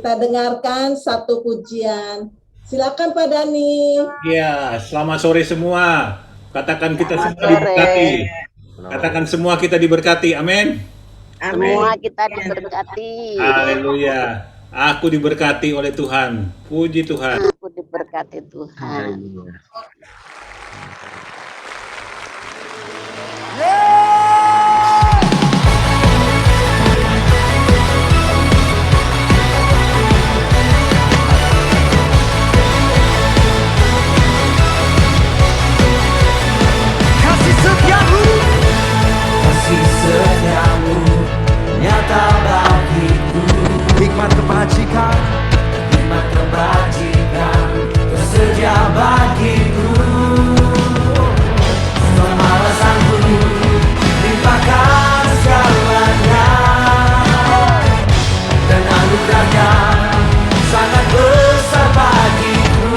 kita dengarkan satu pujian. Silakan Pak Dani. Ya, selamat sore semua. Katakan kita Selamat semua diberkati. sore. Katakan semua kita diberkati. Amin. Semua kita diberkati. Haleluya. Aku diberkati oleh Tuhan. Puji Tuhan. Aku diberkati Tuhan. Kasih setiamu nyata bagiku, hikmat kebajikan tersedia bagiku. Semua alasanku limpahkan segalanya, dan anugerahnya sangat besar bagiku.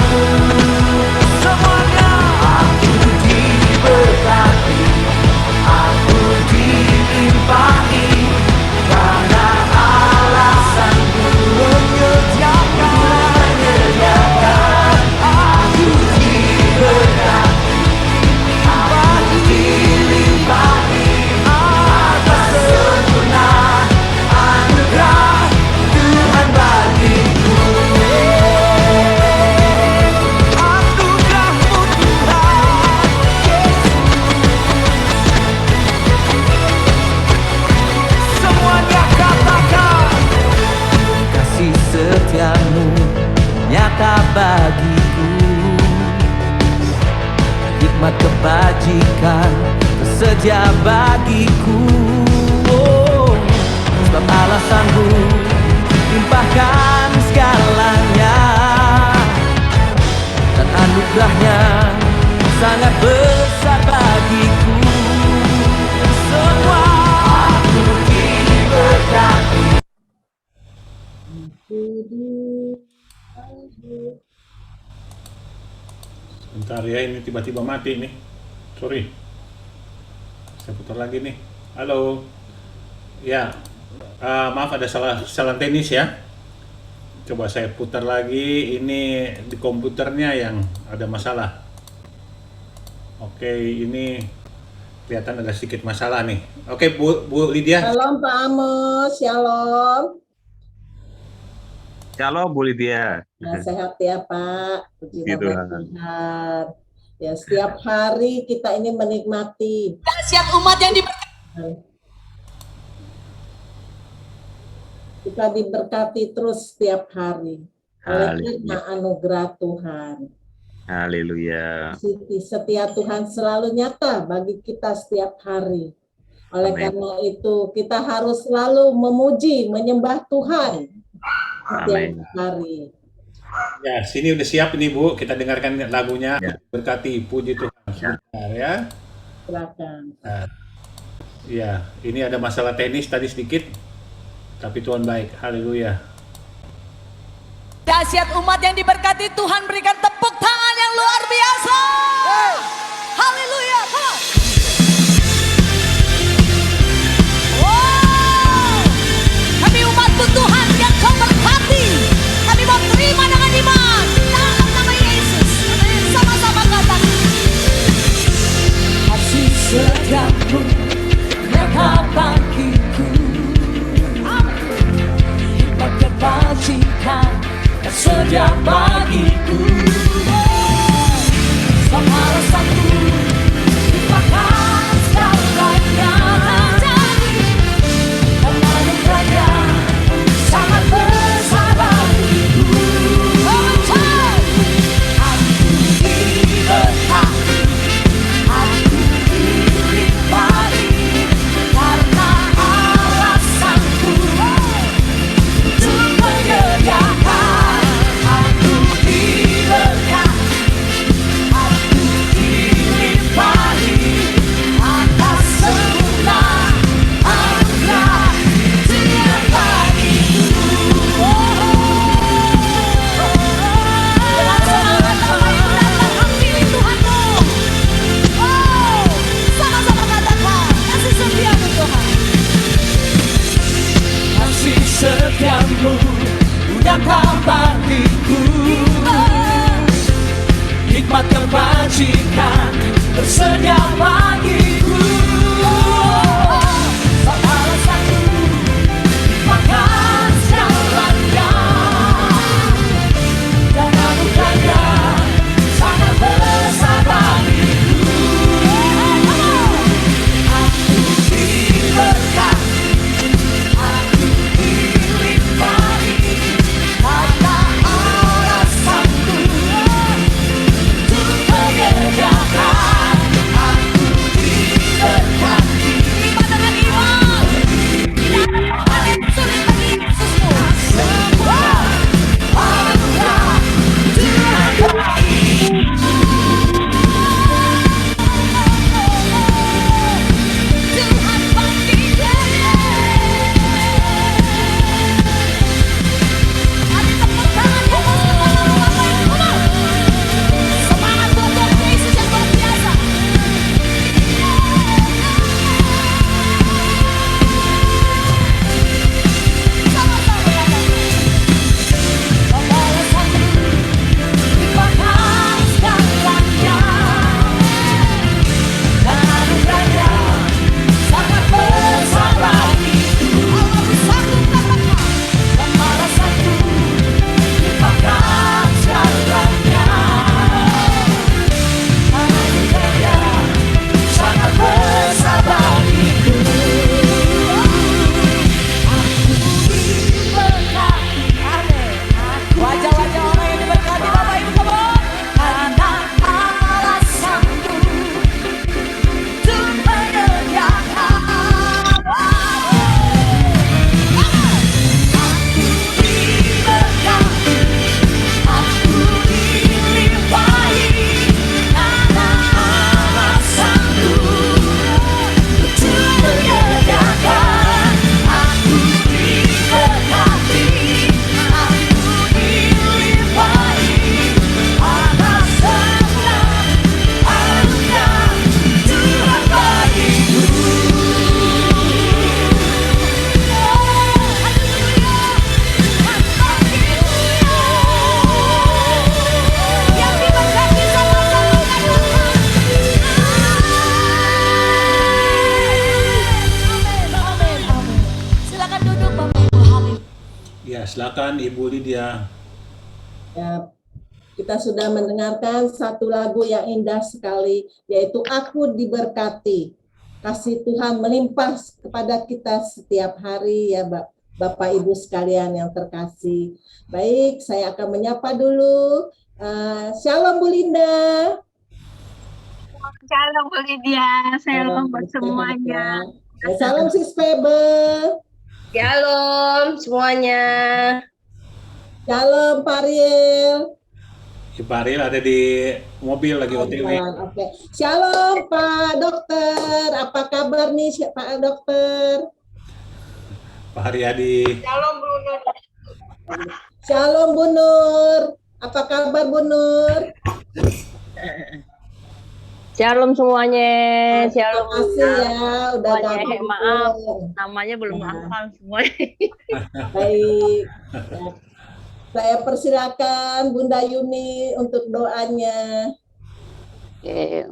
Semuanya aku diberkati, aku dilimpahi, karena alasanku menyediakan. Aku diberkati, aku dilimpahi, atas sempurna anugerah Tuhan bagiku. Anugerahmu Tuhan Yesus, semuanya katakan. Kasih setiamu nyata bagiku, hikmat kebajikan tersedia bagiku. Sebab alasanku limpahkan segalanya, dan anugerahnya sangat besar bagiku. Semua aku diberkati. Bentar ya, ini tiba-tiba mati nih. Sorry. Saya putar lagi nih. Halo. Ya, maaf ada salah teknis ya. Coba saya putar lagi. Ini di komputernya yang ada masalah. Oke, ini kelihatan ada sedikit masalah nih. Oke, Bu Lydia. Shalom Pak Amos, shalom. Shalom Bu Lydia. Nah, sehat ya Pak, puji Gitu. nama Tuhan. Ya, setiap hari kita ini menikmati. Dahsyat umat yang diberkati. Kita diberkati terus setiap hari oleh karena anugerah Tuhan. Haleluya. Setia Tuhan selalu nyata bagi kita setiap hari. Oleh Amin. karena itu kita harus selalu memuji, menyembah Tuhan setiap Amin. hari. Ya, sini udah siap nih Bu. Kita dengarkan lagunya. Ya. Berkati, puji Tuhan. Sebentar ya. Silakan. Ya, ini ada masalah teknis tadi sedikit. Tapi Tuhan baik. Haleluya. Dahsyat umat yang diberkati, Tuhan berikan tepuk tangan yang luar biasa. Haleluya. Come on. Wow. Kami umat-Mu Tuhan yang Kau berkati. Kami mau terima dengan iman dalam nama Yesus. Sama-sama katakan. Kasih setiamu nyata bagiku, hikmat kebajikan tersedia bagiku. Sama alasanku limpahkan segalanya, dan anugerahnya sangat besar bagiku. Aku diberkati, aku dilimpahi, karena alasanku untuk menyediakan. Aku diberkati. bersedia bagiku. Segala satu makan jalannya, dan anugerahnya sangat besar bagiku. Aku diberkati, aku dilimpahi, karena alasanku untuk menyediakan. Aku diberkati. Terima dengan iman. Tidak ada hal yang sulit bagi Yesusmu. Semua anugerah Tuhan bagi. Tuhan bagi. Ada tepuk tangan di atas kepala Bapak Ibu. Semangat untuk Yesus yang luar biasa. Sama-sama katakan. Pembalasanku dimakan segalanya, dan anugerahnya sangat besar bagiku. Allah sanggup katakan. Pembalasanku dimakan segalanya, anugerahnya sangat besar bagiku. Wajah-wajah orang yang diberkati Bapak Ibu, come on. Karena alasanku untuk menyediakan. Aku diberkati, aku dilimpahi, karena alasanku untuk menyediakan. Aku diberkati, aku dilimpahi, alasanku anugerah Tuhan bagiku. Yang diberkati sama-sama katakan. Amin, amin, amin. Silakan duduk Bapak Ibu. Amin. Ya, silakan Ibu Lydia. Ya, kita sudah mendengarkan satu lagu yang indah sekali, yaitu Aku Diberkati. Kasih Tuhan melimpah kepada kita setiap hari ya Bapak Ibu sekalian yang terkasih. Baik, saya akan menyapa dulu. Shalom Bu Linda. Shalom Bu Lydia, shalom buat semuanya. Salam Sis Febe. Shalom semuanya. Shalom Pak Riel. Pak Ariel ada di mobil lagi OTW. Oke. Shalom Pak Dokter. Apa kabar nih Pak Dokter? Pak Haryadi. Shalom Bruno. Shalom Bu Nur. Apa kabar Bu Nur? Shalom semuanya. Terima Shalom. kasih ya udah Semuanya. gabung. Maaf, namanya belum hafal semuanya. Baik. Ya. Saya persilakan Bunda Yuni untuk doanya. Oke.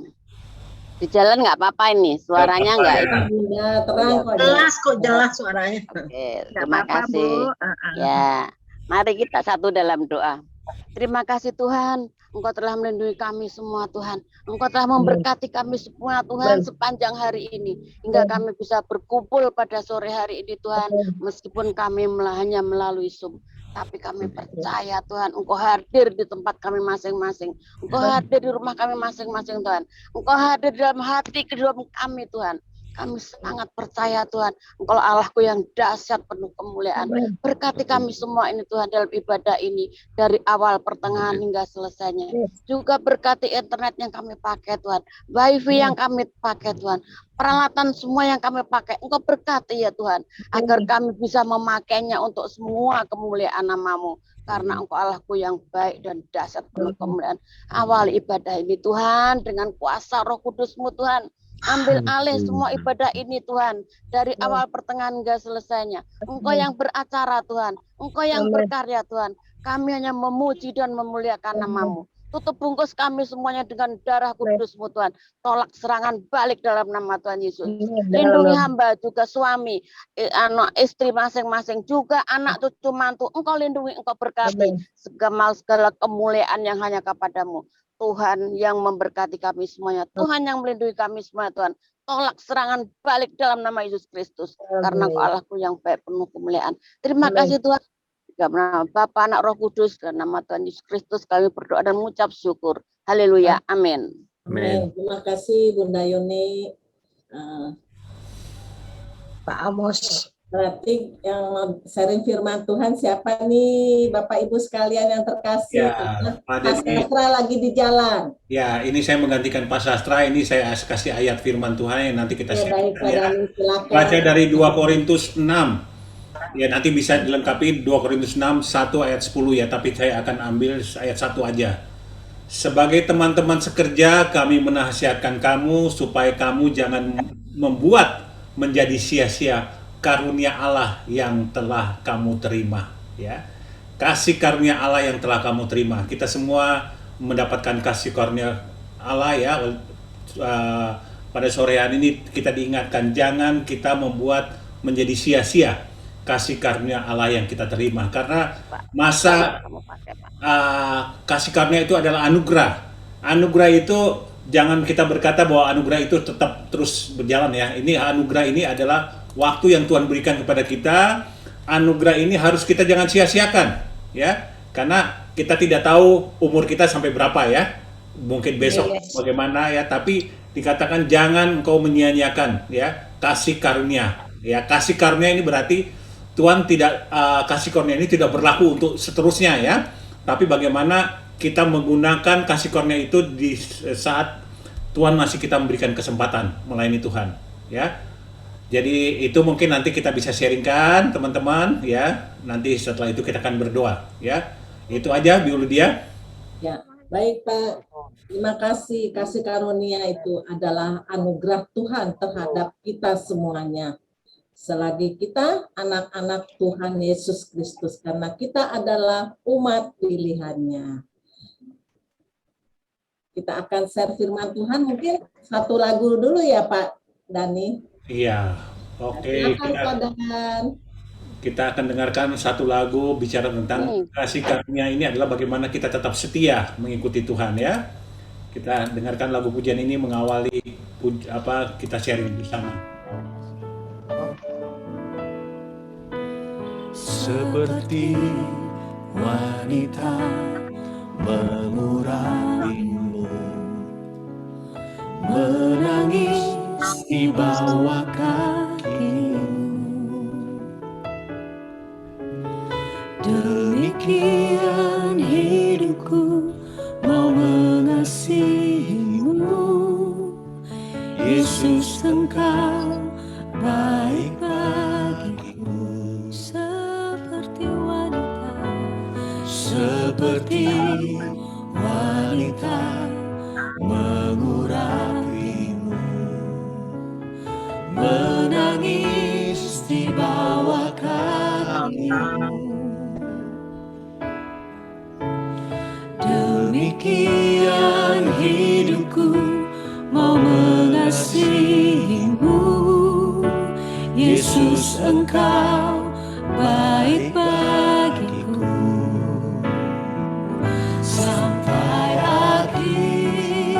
Di jalan nggak apa-apa ini, suaranya nggak itu. Ya, terang kok. Jelas kok, jelas suaranya. Oke, Nggak terima apa-apa, kasih. Bu. Ya, mari kita satu dalam doa. Terima kasih Tuhan, Engkau telah melindungi kami semua Tuhan. Engkau telah memberkati kami semua Tuhan sepanjang hari ini. Hingga kami bisa berkumpul pada sore hari ini Tuhan. Meskipun kami hanya melalui Zoom. Tapi kami percaya Tuhan, Engkau hadir di tempat kami masing-masing. Engkau hadir di rumah kami masing-masing Tuhan. Engkau hadir dalam hati kedua kami Tuhan. Kami sangat percaya Tuhan, Engkau Allahku yang dahsyat penuh kemuliaan. Berkati kami semua ini Tuhan dalam ibadah ini. Dari awal, pertengahan hingga selesainya. Juga berkati internet yang kami pakai Tuhan. Wifi yang kami pakai Tuhan. Peralatan semua yang kami pakai. Engkau berkati ya Tuhan. Agar kami bisa memakainya untuk semua kemuliaan nama-Mu. Karena Engkau Allahku yang baik dan dahsyat penuh kemuliaan. Awal ibadah ini Tuhan dengan kuasa Roh Kudus-Mu Tuhan. Ambil alih semua ibadah ini Tuhan. Dari awal pertengahan hingga selesainya. Engkau yang beracara Tuhan. Engkau yang berkarya Tuhan. Kami hanya memuji dan memuliakan nama-Mu. Tutup bungkus kami semuanya dengan darah kudus-Mu Tuhan. Tolak serangan balik dalam nama Tuhan Yesus. Lindungi hamba juga suami, anak istri masing-masing, juga anak cucu mantu. Engkau lindungi, Engkau berkati segala kemuliaan yang hanya kepadamu. Tuhan yang memberkati kami semuanya. Tuhan yang melindungi kami semua Tuhan. Tolak serangan balik dalam nama Yesus Kristus. Karena Engkau Allahku yang baik penuh kemuliaan. Terima kasih Tuhan. Dalam nama Bapa, Anak, Roh Kudus, dan nama Tuhan Yesus Kristus kami berdoa dan mengucap syukur. Haleluya. Amin. Amin. Terima kasih Bunda Yuni. Pak Amos. Berarti yang sharing firman Tuhan siapa nih Bapak Ibu sekalian yang terkasih? Ya, Pak Pak Denny. Sastra lagi di jalan. Ya, ini saya menggantikan Pak Sastra. Ini saya kasih ayat firman Tuhan yang nanti kita Ya, baik sharingkan Pak ya. Dani, silakan. Baca dari 2 Korintus 6. Ya, nanti bisa dilengkapi 2 Korintus 6, 1 ayat 10 ya. Tapi saya akan ambil ayat 1 aja. Sebagai teman-teman sekerja, kami menasihatkan kamu supaya kamu jangan membuat menjadi sia-sia karunia Allah yang telah kamu terima, ya. Kasih karunia Allah yang telah kamu terima. Kita semua mendapatkan kasih karunia Allah ya. Pada sore hari ini kita diingatkan jangan kita membuat menjadi sia-sia kasih karunia Allah yang kita terima, karena masa kasih karunia itu adalah anugerah. Anugerah itu jangan kita berkata bahwa anugerah itu tetap terus berjalan ya. Ini anugerah ini adalah waktu yang Tuhan berikan kepada kita. Anugerah ini harus kita jangan sia-siakan ya. Karena kita tidak tahu umur kita sampai berapa ya. Mungkin besok bagaimana ya, tapi dikatakan jangan engkau menyia-nyiakan ya kasih karunia. Ya, kasih karunia ini berarti Tuhan tidak kasih karunia ini tidak berlaku untuk seterusnya ya. Tapi bagaimana kita menggunakan kasih karunia itu di saat Tuhan masih kita memberikan kesempatan melayani Tuhan ya. Jadi itu mungkin nanti kita bisa sharingkan teman-teman ya. Nanti setelah itu kita akan berdoa ya. Itu aja Bu Lydia. Ya, baik Pak. Terima kasih. Kasih karunia itu adalah anugerah Tuhan terhadap kita semuanya. Selagi kita anak-anak Tuhan Yesus Kristus, karena kita adalah umat pilihannya. Kita akan share firman Tuhan, mungkin satu lagu dulu ya Pak Dani. Iya, oke. Kita akan dengarkan satu lagu bicara tentang kasih karunia ini adalah bagaimana kita tetap setia mengikuti Tuhan ya. Kita dengarkan lagu pujian ini mengawali kita sharing bersama. Seperti wanita mengurapimu, menangis di bawah kakimu. Demikian hidupku mau mengasihimu, Yesus Engkau baik bagiku. Seperti wanita mengurapimu, menangis di bawah kakimu. Demikian hidupku mau mengasihimu, Yesus Engkau baik bagiku. Sampai akhir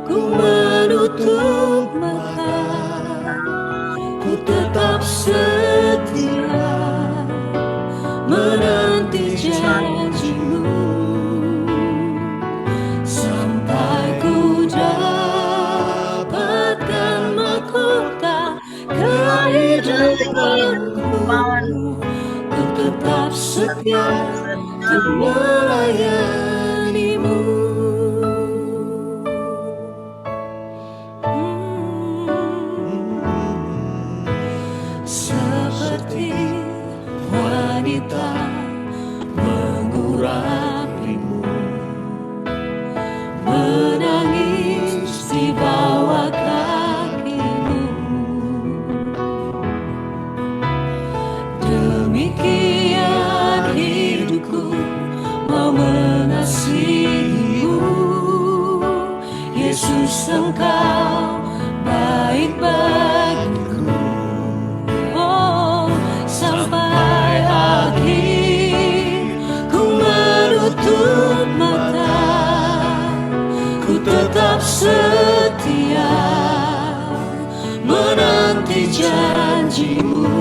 ku menutup mata, ku tetap setia menanti janjimu. Sampai ku dapatkan mahkota kehidupanku, ku tetap setia untuk melayanimu. Seperti wanita mengurapimu, menangis di bawah kakimu. Demikian hidupku mau mengasihimu, menanti janjimu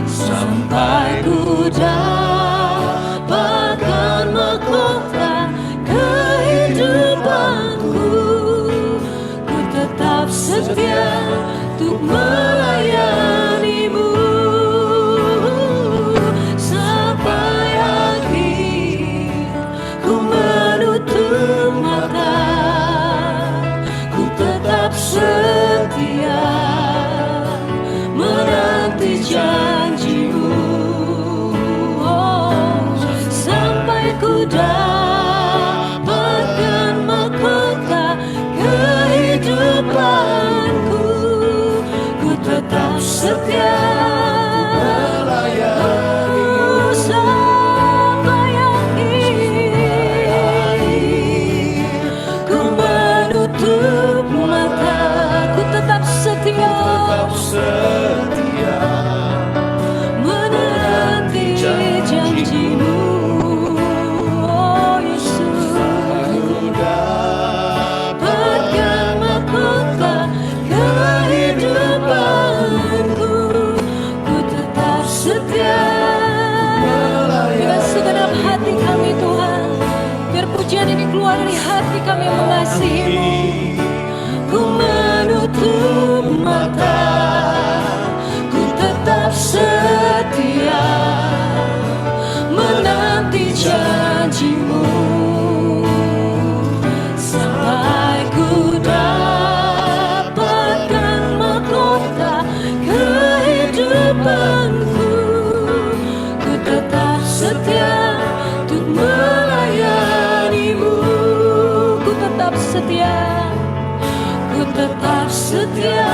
sampai ku dapatkan mahkota kehidupanku. Ku tetap setia untuk melayanimu sampai akhir. Ku menutup mata, ku tetap setia menanti janjimu. Oh, sampai ku dapatkan mahkota kehidupanku. Ku tetap setia melayanimu sampai akhir. Ku menutup mata, ku tetap setia menanti janjimu. Oh Yesus, dapatkan mahkota kehidupanku. Ku tetap setia dengan segenap hati kami Tuhan. Biar pujian ini keluar dari hati kami yang mengasihi-Mu. Ku menutup mata, ku tetap setia menanti janjimu sampai ku dapatkan mahkota kehidupanku. Ku tetap setia untuk melayanimu. Ku tetap setia, ku tetap setia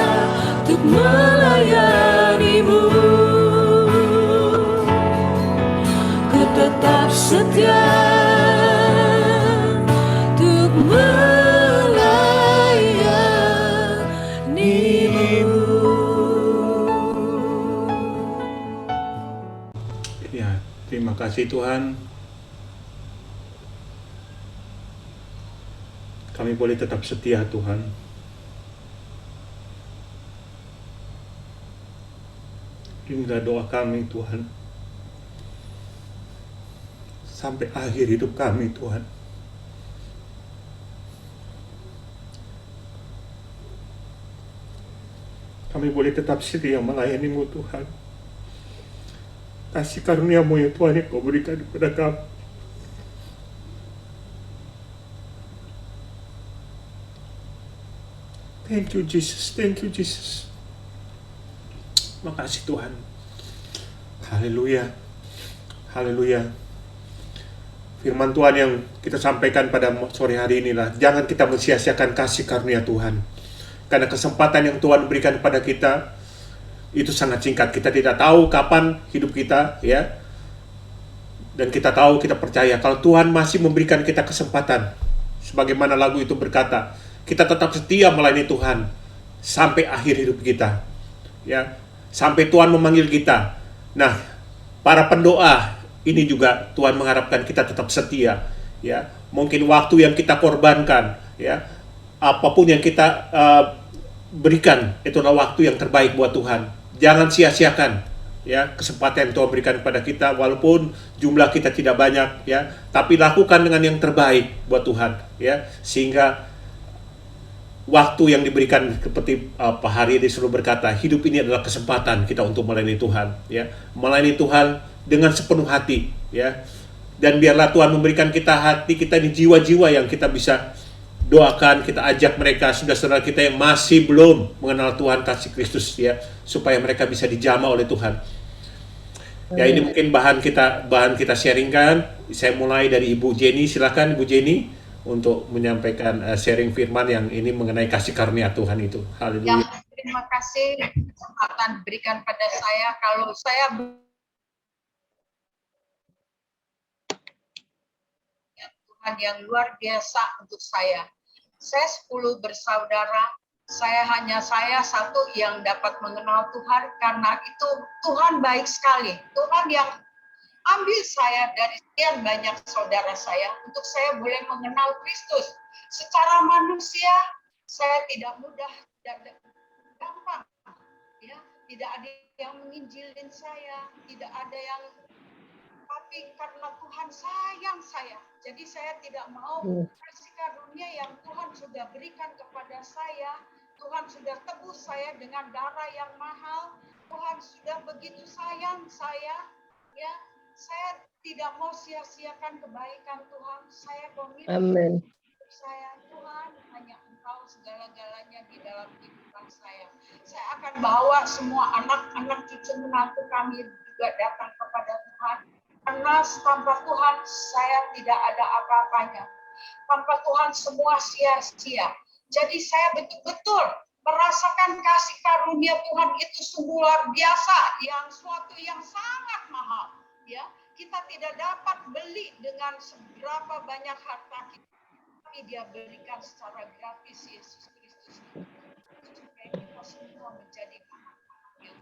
untuk melayanimu. Ku tetap setia untuk melayanimu. Ya, terima kasih Tuhan. Kami boleh tetap setia Tuhan. Inilah doa kami Tuhan. Sampai akhir hidup kami Tuhan. Kami boleh tetap setia melayani-Mu Tuhan. Kasih karunia-Mu ya Tuhan yang Kau berikan kepada kami. Thank you Jesus, thank you Jesus. Makasih Tuhan. Haleluya. Haleluya. Firman Tuhan yang kita sampaikan pada sore hari inilah, jangan kita mensia-siakan kasih karunia Tuhan. Karena kesempatan yang Tuhan berikan kepada kita itu sangat singkat. Kita tidak tahu kapan hidup kita, ya. Dan kita tahu, kita percaya kalau Tuhan masih memberikan kita kesempatan. Sebagaimana lagu itu berkata, kita tetap setia melayani Tuhan sampai akhir hidup kita. Ya, sampai Tuhan memanggil kita. Nah, para pendoa ini juga Tuhan mengharapkan kita tetap setia. Ya, mungkin waktu yang kita korbankan, ya, apapun yang kita berikan, itulah waktu yang terbaik buat Tuhan. Jangan sia-siakan, ya, kesempatan yang Tuhan berikan kepada kita, walaupun jumlah kita tidak banyak, ya, tapi lakukan dengan yang terbaik buat Tuhan, ya, sehingga waktu yang diberikan seperti Pak Hari ini selalu berkata, hidup ini adalah kesempatan kita untuk melayani Tuhan, ya, melayani Tuhan dengan sepenuh hati, ya, dan biarlah Tuhan memberikan kita hati kita ini, jiwa-jiwa yang kita bisa doakan, kita ajak mereka, saudara-saudara kita yang masih belum mengenal Tuhan kasih Kristus, ya, supaya mereka bisa dijamah oleh Tuhan. Ya, ini mungkin bahan kita sharingkan. Saya mulai dari Ibu Jenny, silakan Ibu Jenny untuk menyampaikan sharing firman yang ini mengenai kasih karunia Tuhan itu. Haleluya. Ya, terima kasih kesempatan diberikan pada saya. Kalau saya Tuhan yang luar biasa untuk saya. Saya 10 bersaudara. Saya satu yang dapat mengenal Tuhan, karena itu Tuhan baik sekali. Tuhan yang ambil saya dari sekian banyak saudara saya untuk saya boleh mengenal Kristus. Secara manusia saya tidak mudah dan tidak ada yang menginjilin saya, tidak ada yang, tapi karena Tuhan sayang saya, jadi saya tidak mau kasih karunia yang Tuhan sudah berikan kepada saya. Tuhan sudah tebus saya dengan darah yang mahal. Tuhan sudah begitu sayang saya, ya. Saya tidak mau sia-siakan kebaikan Tuhan. Saya komitmen. Amin. Saya, Tuhan, hanya Engkau segala-galanya di dalam kehidupan saya. Saya akan bawa semua anak-anak cucu menantu kami juga datang kepada Tuhan. Karena tanpa Tuhan saya tidak ada apa-apanya. Tanpa Tuhan semua sia-sia. Jadi saya betul-betul merasakan kasih karunia Tuhan itu sungguh luar biasa, yang suatu yang sangat mahal. Ya, kita tidak dapat beli dengan seberapa banyak harta kita, tapi Dia berikan secara gratis Yesus Kristus. Supaya kita semua menjadi anak-anak yang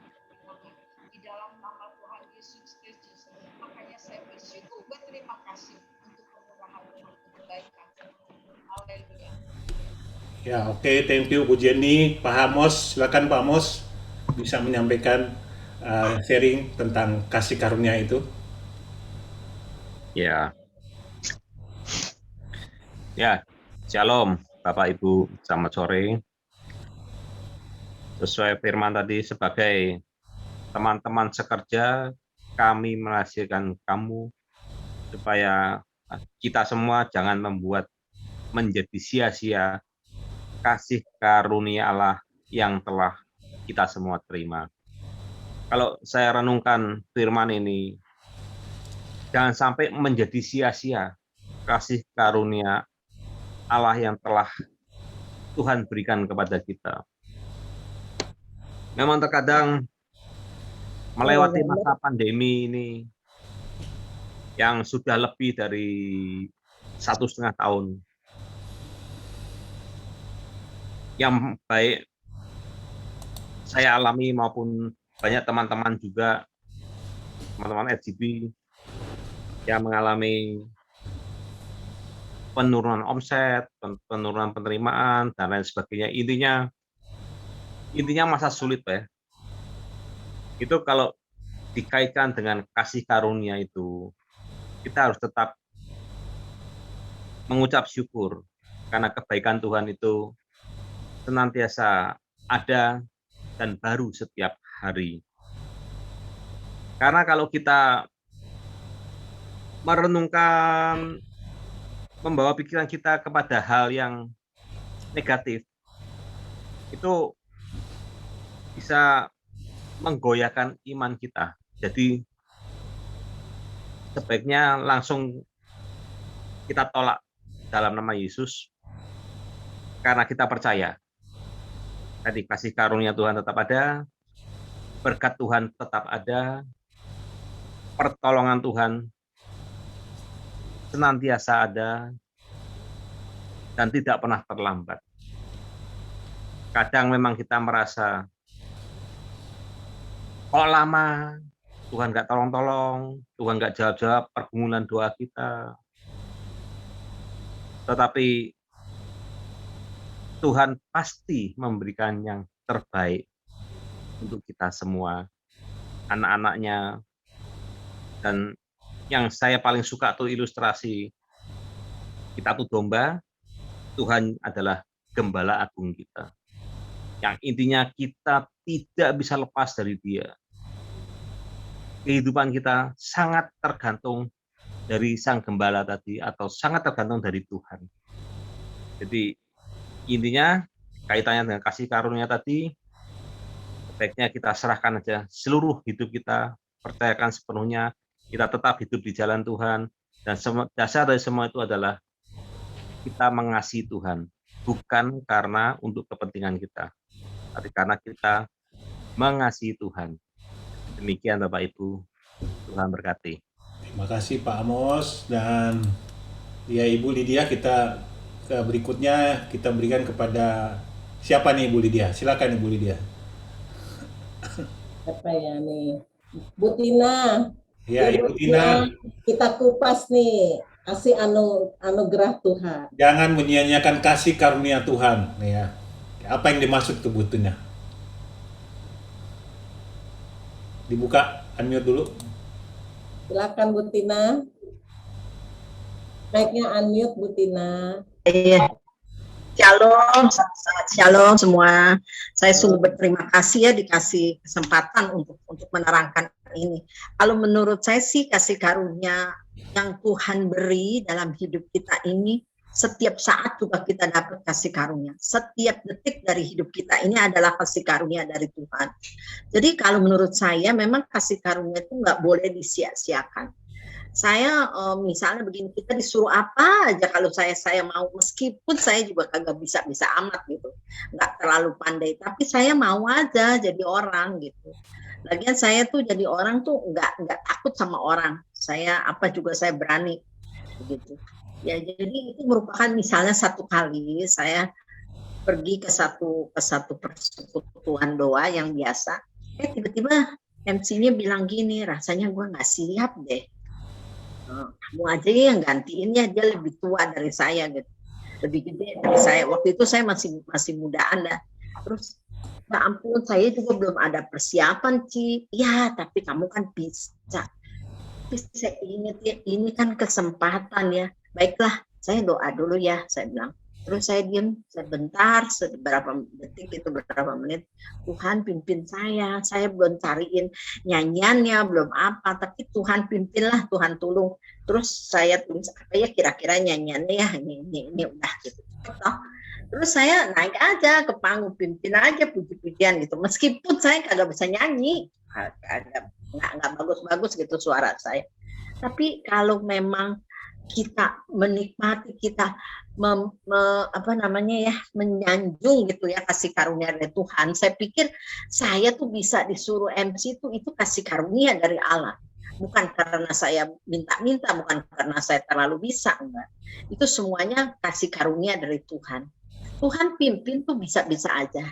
terpilih di dalam nama Tuhan Yesus Kristus. Makanya saya berterima kasih untuk kemurahan Tuhan, kebaikan Tuhan. Haleluya. Ya, oke, thank you Bu Jenny. Pak Amos, silakan Pak Amos bisa menyampaikan sharing tentang kasih karunia itu. Ya. Ya, Shalom Bapak Ibu, selamat sore. Sesuai firman tadi, sebagai teman-teman sekerja, kami menghasilkan kamu supaya kita semua jangan membuat menjadi sia-sia kasih karunia Allah yang telah kita semua terima. Kalau saya renungkan firman ini, jangan sampai menjadi sia-sia kasih karunia Allah yang telah Tuhan berikan kepada kita. Memang terkadang melewati masa pandemi ini yang sudah lebih dari 1,5 tahun, yang baik saya alami maupun banyak teman-teman juga, teman-teman FGB yang mengalami penurunan omset, penurunan penerimaan, dan lain sebagainya. Intinya masa sulit, Pak. Itu kalau dikaitkan dengan kasih karunia itu, kita harus tetap mengucap syukur karena kebaikan Tuhan itu senantiasa ada dan baru setiap hari. Karena kalau kita merenungkan, membawa pikiran kita kepada hal yang negatif, itu bisa menggoyahkan iman kita. Jadi sebaiknya langsung kita tolak dalam nama Yesus, karena kita percaya tadi kasih karunia Tuhan tetap ada, berkat Tuhan tetap ada, pertolongan Tuhan senantiasa ada, dan tidak pernah terlambat. Kadang memang kita merasa, kok lama, Tuhan nggak tolong-tolong, Tuhan nggak jawab-jawab pergumulan doa kita. Tetapi Tuhan pasti memberikan yang terbaik untuk kita semua, anak-anaknya. Dan yang saya paling suka tuh ilustrasi, kita tuh domba, Tuhan adalah gembala agung kita. Yang intinya kita tidak bisa lepas dari Dia. Kehidupan kita sangat tergantung dari Sang Gembala tadi, atau sangat tergantung dari Tuhan. Jadi intinya kaitannya dengan kasih karunia tadi, sebaiknya kita serahkan aja seluruh hidup kita, percayakan sepenuhnya, kita tetap hidup di jalan Tuhan, dan dasar dari semua itu adalah kita mengasihi Tuhan, bukan karena untuk kepentingan kita, tapi karena kita mengasihi Tuhan. Demikian Bapak Ibu, Tuhan berkati. Terima kasih Pak Amos, dan ya Ibu Lydia, kita berikutnya kita berikan kepada siapa nih Ibu Lydia? Silakan Ibu Lydia. Apa ya nih? Bu Tina. Ya, Ibu Tina. Kita kupas nih kasih anugerah Tuhan. Jangan menyia-nyiakan kasih karunia Tuhan, ya. Apa yang dimaksud kebutuhannya? Dibuka, unmute dulu. Silakan Bu Tina. Mic-nya unmute Bu Tina. Iya. Shalom semua. Saya sungguh berterima kasih ya dikasih kesempatan untuk menerangkan ini. Kalau menurut saya sih kasih karunia yang Tuhan beri dalam hidup kita ini, setiap saat juga kita dapat kasih karunia. Setiap detik dari hidup kita ini adalah kasih karunia dari Tuhan. Jadi kalau menurut saya memang kasih karunia itu nggak boleh disia-siakan. Saya misalnya begini, kita disuruh apa aja kalau saya mau, meskipun saya juga kagak bisa amat gitu, nggak terlalu pandai, tapi saya mau aja jadi orang gitu. Lagian saya tuh jadi orang tuh nggak takut sama orang, saya apa juga saya berani begitu. Ya jadi itu merupakan misalnya satu kali saya pergi ke satu persekutuan doa yang biasa, tiba-tiba MC-nya bilang gini, rasanya gue nggak siap deh. Kamu aja yang gantiin ya, dia lebih tua dari saya gitu, lebih gede dari saya. Waktu itu saya masih mudaan dah. Terus ya ampun, saya juga belum ada persiapan Ci. Ya tapi kamu kan bisa. Tapi saya ingat ya, ini kan kesempatan ya. Baiklah, saya doa dulu ya, saya bilang. Terus saya diam sebentar, beberapa detik itu beberapa menit. Tuhan pimpin saya belum cariin nyanyiannya, belum apa, tapi Tuhan pimpinlah, Tuhan tolong. Terus saya tulis apa ya kira-kira nyanyiannya ya, ini udah gitu. Terus saya naik aja ke panggung, pimpin aja puji-pujian gitu. Meskipun saya kagak bisa nyanyi, nggak bagus-bagus gitu suara saya. Tapi kalau memang kita menikmati, kita menyanjung gitu ya kasih karunia dari Tuhan. Saya pikir saya tuh bisa disuruh MC itu kasih karunia dari Allah. Bukan karena saya minta-minta, bukan karena saya terlalu bisa, enggak. Itu semuanya kasih karunia dari Tuhan. Tuhan pimpin tuh bisa-bisa aja.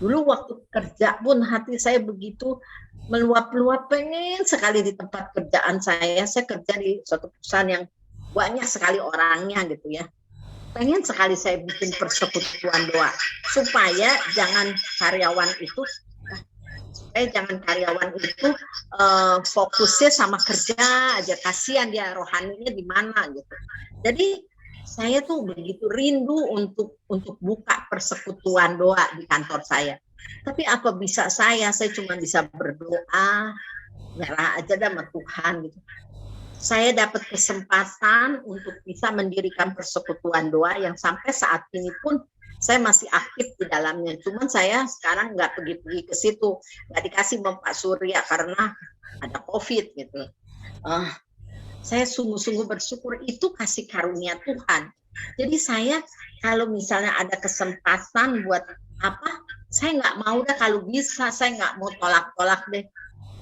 Dulu waktu kerja pun hati saya begitu meluap-luap, pengen sekali di tempat kerjaan saya. Saya kerja di suatu perusahaan yang banyak sekali orangnya gitu ya. Pengen sekali saya bikin persekutuan doa supaya karyawan itu fokusnya sama kerja aja, kasihan dia rohaninya di mana gitu. Jadi saya tuh begitu rindu untuk buka persekutuan doa di kantor saya. Tapi apa bisa saya cuma bisa berdoa, nyerah aja sama Tuhan gitu. Saya dapat kesempatan untuk bisa mendirikan persekutuan doa yang sampai saat ini pun saya masih aktif di dalamnya. Cuman saya sekarang nggak pergi ke situ, nggak dikasih sama Pak Surya karena ada COVID gitu. Saya sungguh-sungguh bersyukur, itu kasih karunia Tuhan. Jadi saya kalau misalnya ada kesempatan buat apa, saya nggak mau dah kalau bisa, saya nggak mau tolak-tolak deh.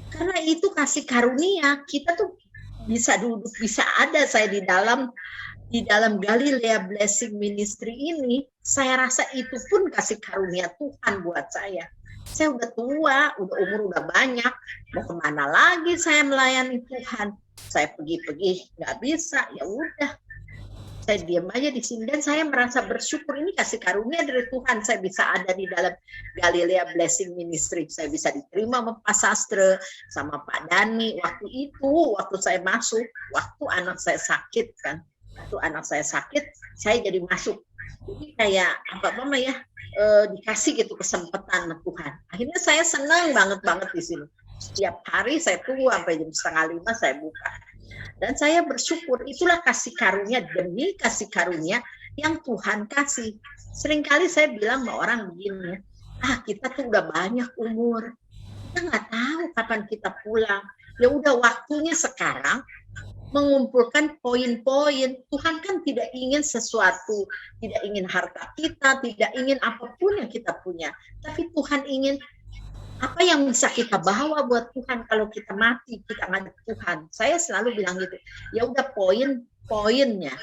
Karena itu kasih karunia, kita tuh bisa duduk, bisa ada saya di dalam Galilea Blessing Ministry ini. Saya rasa itu pun kasih karunia Tuhan buat saya. Saya udah tua, umur udah banyak, mau kemana lagi saya melayani Tuhan? Saya pergi-pergi nggak bisa, ya udah. Saya diam aja di sini dan saya merasa bersyukur, ini kasih karunia dari Tuhan. Saya bisa ada di dalam Galilea Blessing Ministry. Saya bisa diterima sama Pak Sastre, sama Pak Dani. Waktu saya masuk, waktu anak saya sakit kan. Waktu anak saya sakit, saya jadi masuk. Jadi kayak dikasih gitu kesempatan sama Tuhan. Akhirnya saya senang banget di sini. Setiap hari saya tunggu sampai jam 4:30 saya buka. Dan saya bersyukur, itulah kasih karunia demi kasih karunia yang Tuhan kasih. Seringkali saya bilang sama orang begini, kita tuh udah banyak umur, kita nggak tahu kapan kita pulang. Ya udah waktunya sekarang mengumpulkan poin-poin. Tuhan kan tidak ingin sesuatu, tidak ingin harta kita, tidak ingin apapun yang kita punya. Tapi Tuhan ingin apa yang bisa kita bawa buat Tuhan kalau kita mati, kita ngadep Tuhan. Saya selalu bilang gitu, ya udah poin-poinnya.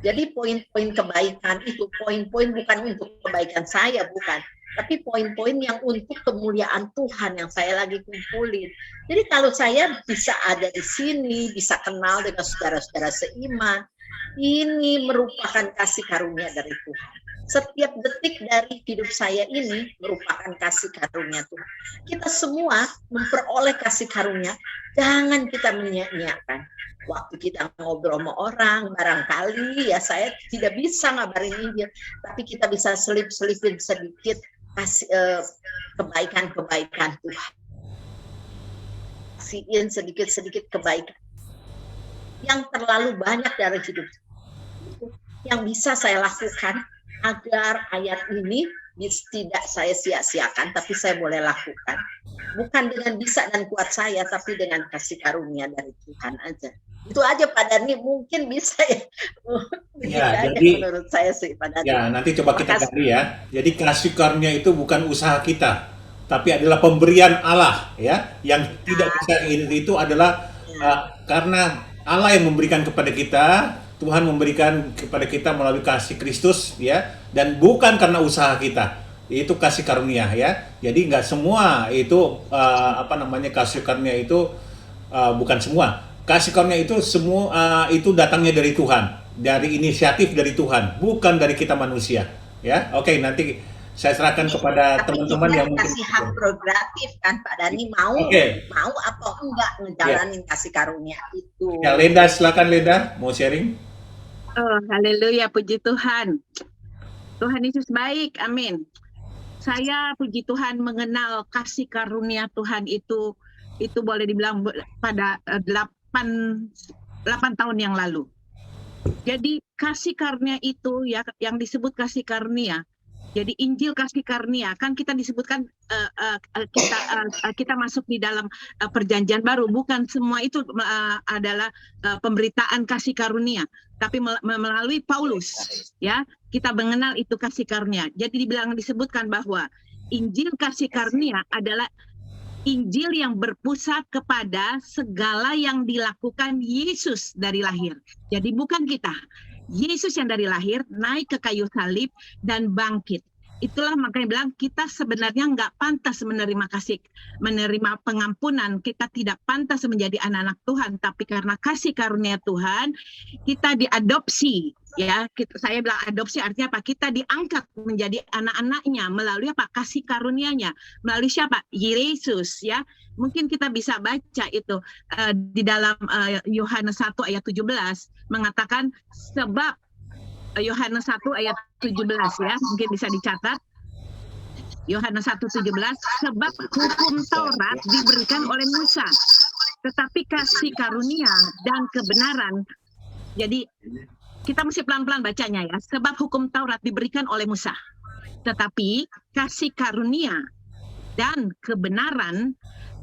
Jadi poin-poin kebaikan itu, poin-poin bukan untuk kebaikan saya, bukan. Tapi poin-poin yang untuk kemuliaan Tuhan yang saya lagi kumpulin. Jadi kalau saya bisa ada di sini, bisa kenal dengan saudara-saudara seiman, ini merupakan kasih karunia dari Tuhan. Setiap detik dari hidup saya ini merupakan kasih karunia Tuhan. Kita semua memperoleh kasih karunia, jangan kita menyia-nyiakan. Waktu kita ngobrol sama orang, barangkali ya saya tidak bisa ngabarin Injil, tapi kita bisa selip-selipin sedikit kasih kebaikan-kebaikan Tuhan. Kasihin sedikit-sedikit kebaikan yang terlalu banyak dari hidup yang bisa saya lakukan agar ayat ini tidak saya sia-siakan, tapi saya boleh lakukan. Bukan dengan bisa dan kuat saya, tapi dengan kasih karunia dari Tuhan aja. Itu aja Pak Dhani, mungkin bisa ya. Ya, aja jadi menurut saya sih Pak Dhani. ya nanti coba kita gali ya. Jadi kasih karunia itu bukan usaha kita, tapi adalah pemberian Allah ya. Yang tidak bisa itu adalah karena Allah yang memberikan kepada kita. Tuhan memberikan kepada kita melalui kasih Kristus ya, dan bukan karena usaha kita. Itu kasih karunia ya. Jadi nggak semua itu kasih karunia itu bukan semua. Kasih karunia itu semua itu datangnya dari Tuhan, dari inisiatif dari Tuhan, bukan dari kita manusia ya. Oke, nanti saya serahkan kepada teman-teman yang mungkin kasih hak prerogatif kan Pak Dhani, mau atau enggak ngejalanin kasih karunia itu. Ya, Lenda, silakan Lenda, mau sharing? Oh, haleluya, puji Tuhan. Tuhan Yesus baik, amin. Saya puji Tuhan mengenal kasih karunia Tuhan itu boleh dibilang pada 8 tahun yang lalu. Jadi kasih karunia itu ya yang disebut kasih karunia. Jadi Injil kasih karunia kan kita disebutkan kita masuk di dalam perjanjian baru, bukan semua itu adalah pemberitaan kasih karunia, tapi melalui Paulus ya kita mengenal itu kasih karunia. Jadi disebutkan bahwa Injil kasih karunia adalah Injil yang berpusat kepada segala yang dilakukan Yesus dari lahir. Jadi bukan kita. Yesus yang dari lahir naik ke kayu salib dan bangkit. Itulah makanya bilang kita sebenarnya nggak pantas menerima pengampunan. Kita tidak pantas menjadi anak-anak Tuhan, tapi karena kasih karunia Tuhan kita diadopsi. Ya, saya bilang adopsi artinya apa? Kita diangkat menjadi anak-anaknya melalui apa? Kasih karunia-Nya. Melalui siapa? Yesus ya. Mungkin kita bisa baca itu di dalam Yohanes 1 ayat 17 mengatakan sebab Yohanes 1 ayat 17 ya, mungkin bisa dicatat. Yohanes 1:17 sebab hukum Taurat diberikan oleh Musa, tetapi kasih karunia dan kebenaran. Jadi kita mesti pelan-pelan bacanya ya. Sebab hukum Taurat diberikan oleh Musa, tetapi kasih karunia dan kebenaran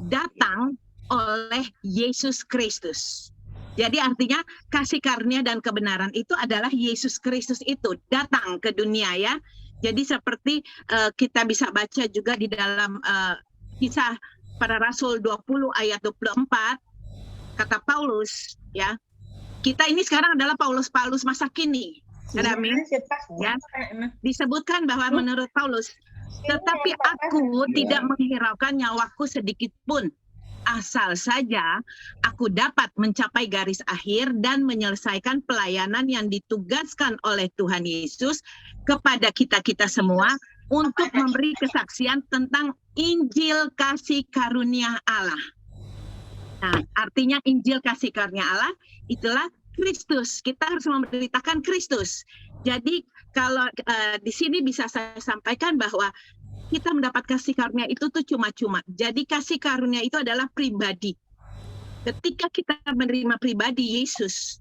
datang oleh Yesus Kristus. Jadi artinya kasih karunia dan kebenaran itu adalah Yesus Kristus itu datang ke dunia ya. Jadi seperti kita bisa baca juga di dalam Kisah Para Rasul 20 ayat 24 kata Paulus ya. Kita ini sekarang adalah Paulus masa kini. Amin. Ya. Disebutkan bahwa menurut Paulus, tetapi aku tidak menghiraukan nyawaku sedikit pun, asal saja aku dapat mencapai garis akhir dan menyelesaikan pelayanan yang ditugaskan oleh Tuhan Yesus kepada kita semua untuk memberi kesaksian tentang Injil kasih karunia Allah. Nah, artinya Injil kasih karunia Allah itulah Kristus. Kita harus memberitakan Kristus. Jadi kalau di sini bisa saya sampaikan bahwa kita mendapat kasih karunia itu tuh cuma-cuma. Jadi kasih karunia itu adalah pribadi. Ketika kita menerima pribadi Yesus,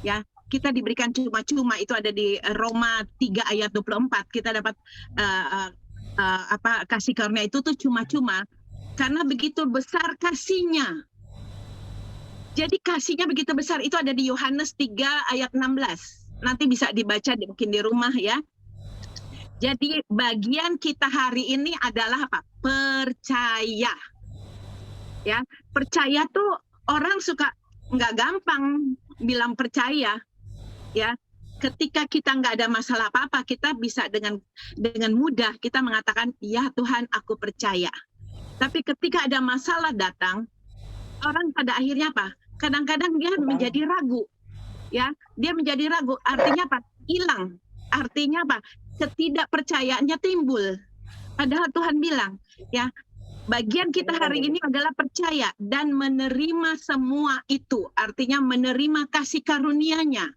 ya kita diberikan cuma-cuma. Itu ada di Roma 3 ayat 24. Kita dapat kasih karunia itu tuh cuma-cuma karena begitu besar kasihnya. Jadi kasihnya begitu besar, itu ada di Yohanes 3 ayat 16. Nanti bisa dibaca mungkin di rumah ya. Jadi bagian kita hari ini adalah apa? Percaya. Ya, percaya tuh orang suka nggak gampang bilang percaya. Ya, ketika kita nggak ada masalah apa-apa, kita bisa dengan mudah kita mengatakan, ya Tuhan aku percaya. Tapi ketika ada masalah datang, orang pada akhirnya apa? Kadang-kadang dia menjadi ragu. Ya, dia menjadi ragu. Artinya apa? Hilang. Artinya apa? ketidakpercayaannya timbul. Padahal Tuhan bilang, ya, bagian kita hari ini adalah percaya dan menerima semua itu. Artinya menerima kasih karunia-Nya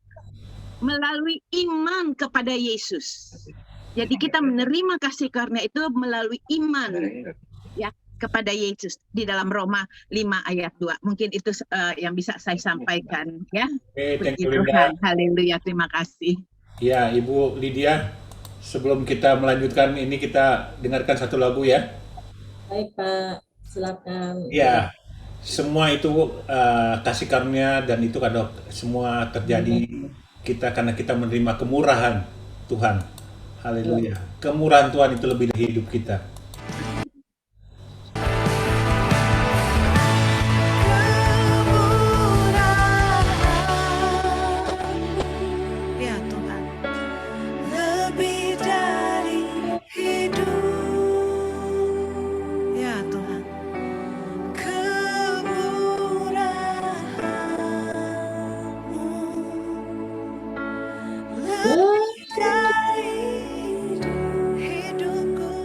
melalui iman kepada Yesus. Jadi kita menerima kasih karunia itu melalui iman, ya, kepada Yesus di dalam Roma 5 ayat 2. Mungkin itu yang bisa saya sampaikan, ya. Thank you, Puji Linda. Tuhan. Haleluya, terima kasih. Ya, Ibu Lydia, sebelum kita melanjutkan ini kita dengarkan satu lagu ya. Baik Pak, silakan. Ya, semua itu kasih karunia dan itu kadang semua terjadi kita karena kita menerima kemurahan Tuhan. Haleluya. Kemurahan Tuhan itu lebih dari hidup kita. Ya Tuhan, lebih dari hidup. Ya Tuhan, kemurahan-Mu lebih dari hidupku,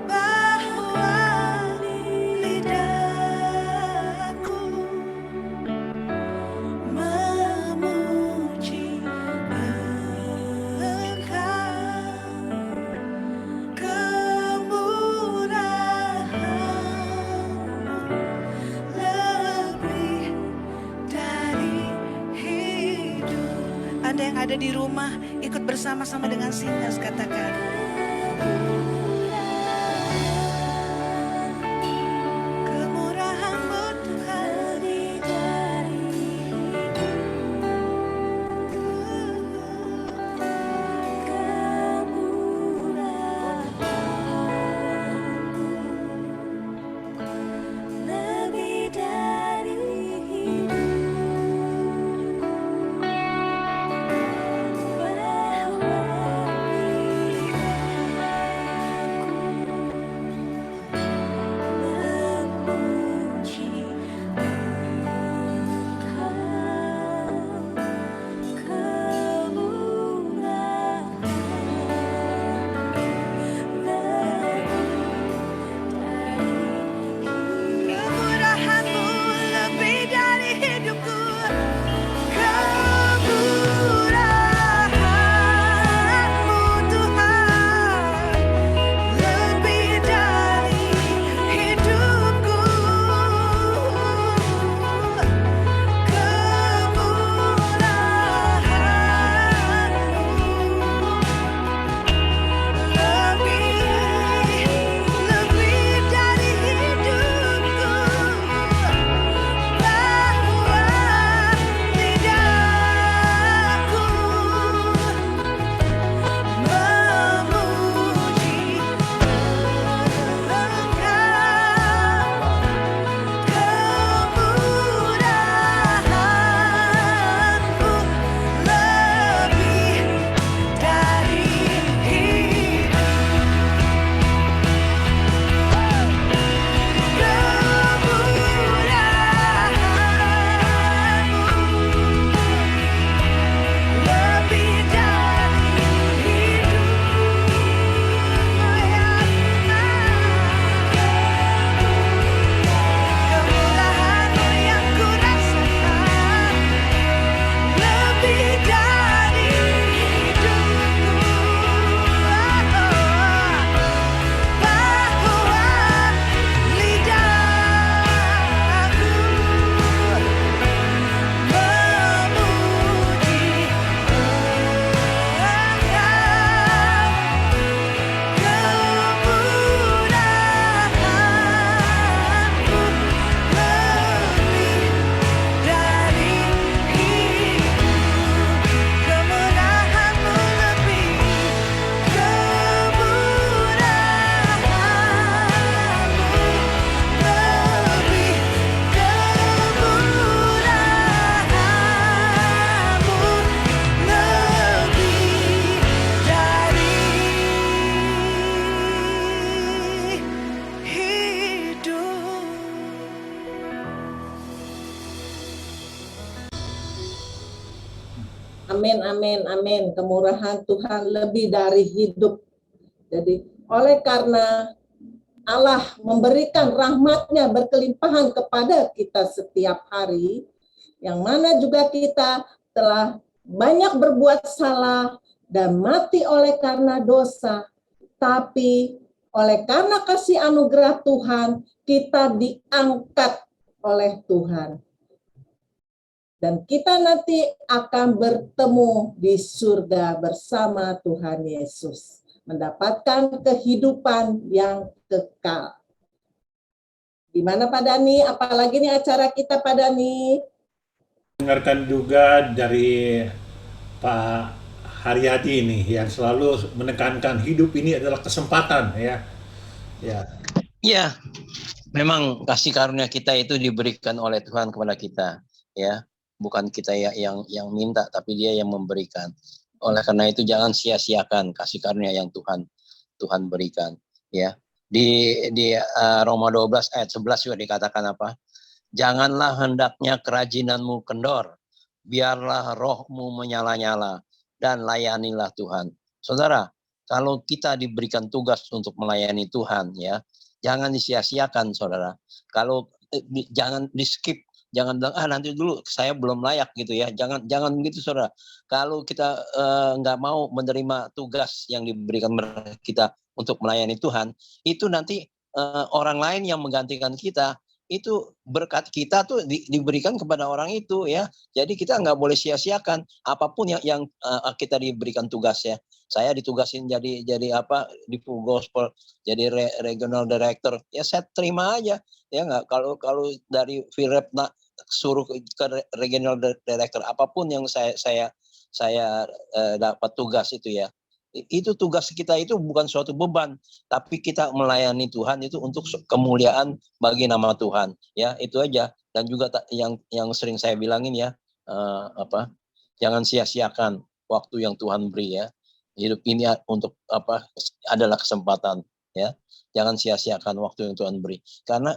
bahwa lidahku memuji Engkau, kemurahan-Mu lebih dari hidup. Anda yang ada di rumah, ikut bersama-sama dengan Singas, katakan. Kemurahan-Mu Tuhan lebih dari lebih dari hidup, bahwa Amin, amin, amin. Kemurahan Tuhan lebih dari hidup. Jadi oleh karena Allah memberikan rahmat-Nya berkelimpahan kepada kita setiap hari, yang mana juga kita telah banyak berbuat salah dan mati oleh karena dosa, tapi oleh karena kasih anugerah Tuhan, kita diangkat oleh Tuhan. Dan kita nanti akan bertemu di surga bersama Tuhan Yesus, mendapatkan kehidupan yang kekal. Gimana Pak Dani? Apalagi nih acara kita Pak Dani? Dengarkan juga dari Pak Haryadi ini yang selalu menekankan hidup ini adalah kesempatan ya. Ya. Ya, memang kasih karunia kita itu diberikan oleh Tuhan kepada kita, ya. Bukan kita yang minta, tapi Dia yang memberikan. Oleh karena itu jangan sia-siakan kasih karunia yang Tuhan berikan, ya. Di Roma 12 ayat 11 juga dikatakan apa? Janganlah hendaknya kerajinanmu kendor, biarlah rohmu menyala-nyala dan layanilah Tuhan. Saudara, kalau kita diberikan tugas untuk melayani Tuhan, ya, jangan disia-siakan, saudara. Kalau jangan di-skip, jangan bilang nanti dulu saya belum layak gitu ya. Jangan begitu, saudara. Kalau kita nggak mau menerima tugas yang diberikan kita untuk melayani Tuhan, itu nanti orang lain yang menggantikan kita, itu berkat kita tuh diberikan kepada orang itu ya. Jadi kita nggak boleh sia-siakan apapun yang kita diberikan tugas ya. Saya ditugasin jadi apa di Full Gospel, jadi regional director, ya saya terima aja ya. Nggak kalau dari Virep suruh ke regional director, apapun yang saya dapat tugas itu ya, itu tugas kita itu bukan suatu beban, tapi kita melayani Tuhan itu untuk kemuliaan bagi nama Tuhan ya. Itu aja. Dan juga yang sering saya bilangin ya, jangan sia-siakan waktu yang Tuhan beri ya. Hidup ini untuk adalah kesempatan ya. Jangan sia-siakan waktu yang Tuhan beri, karena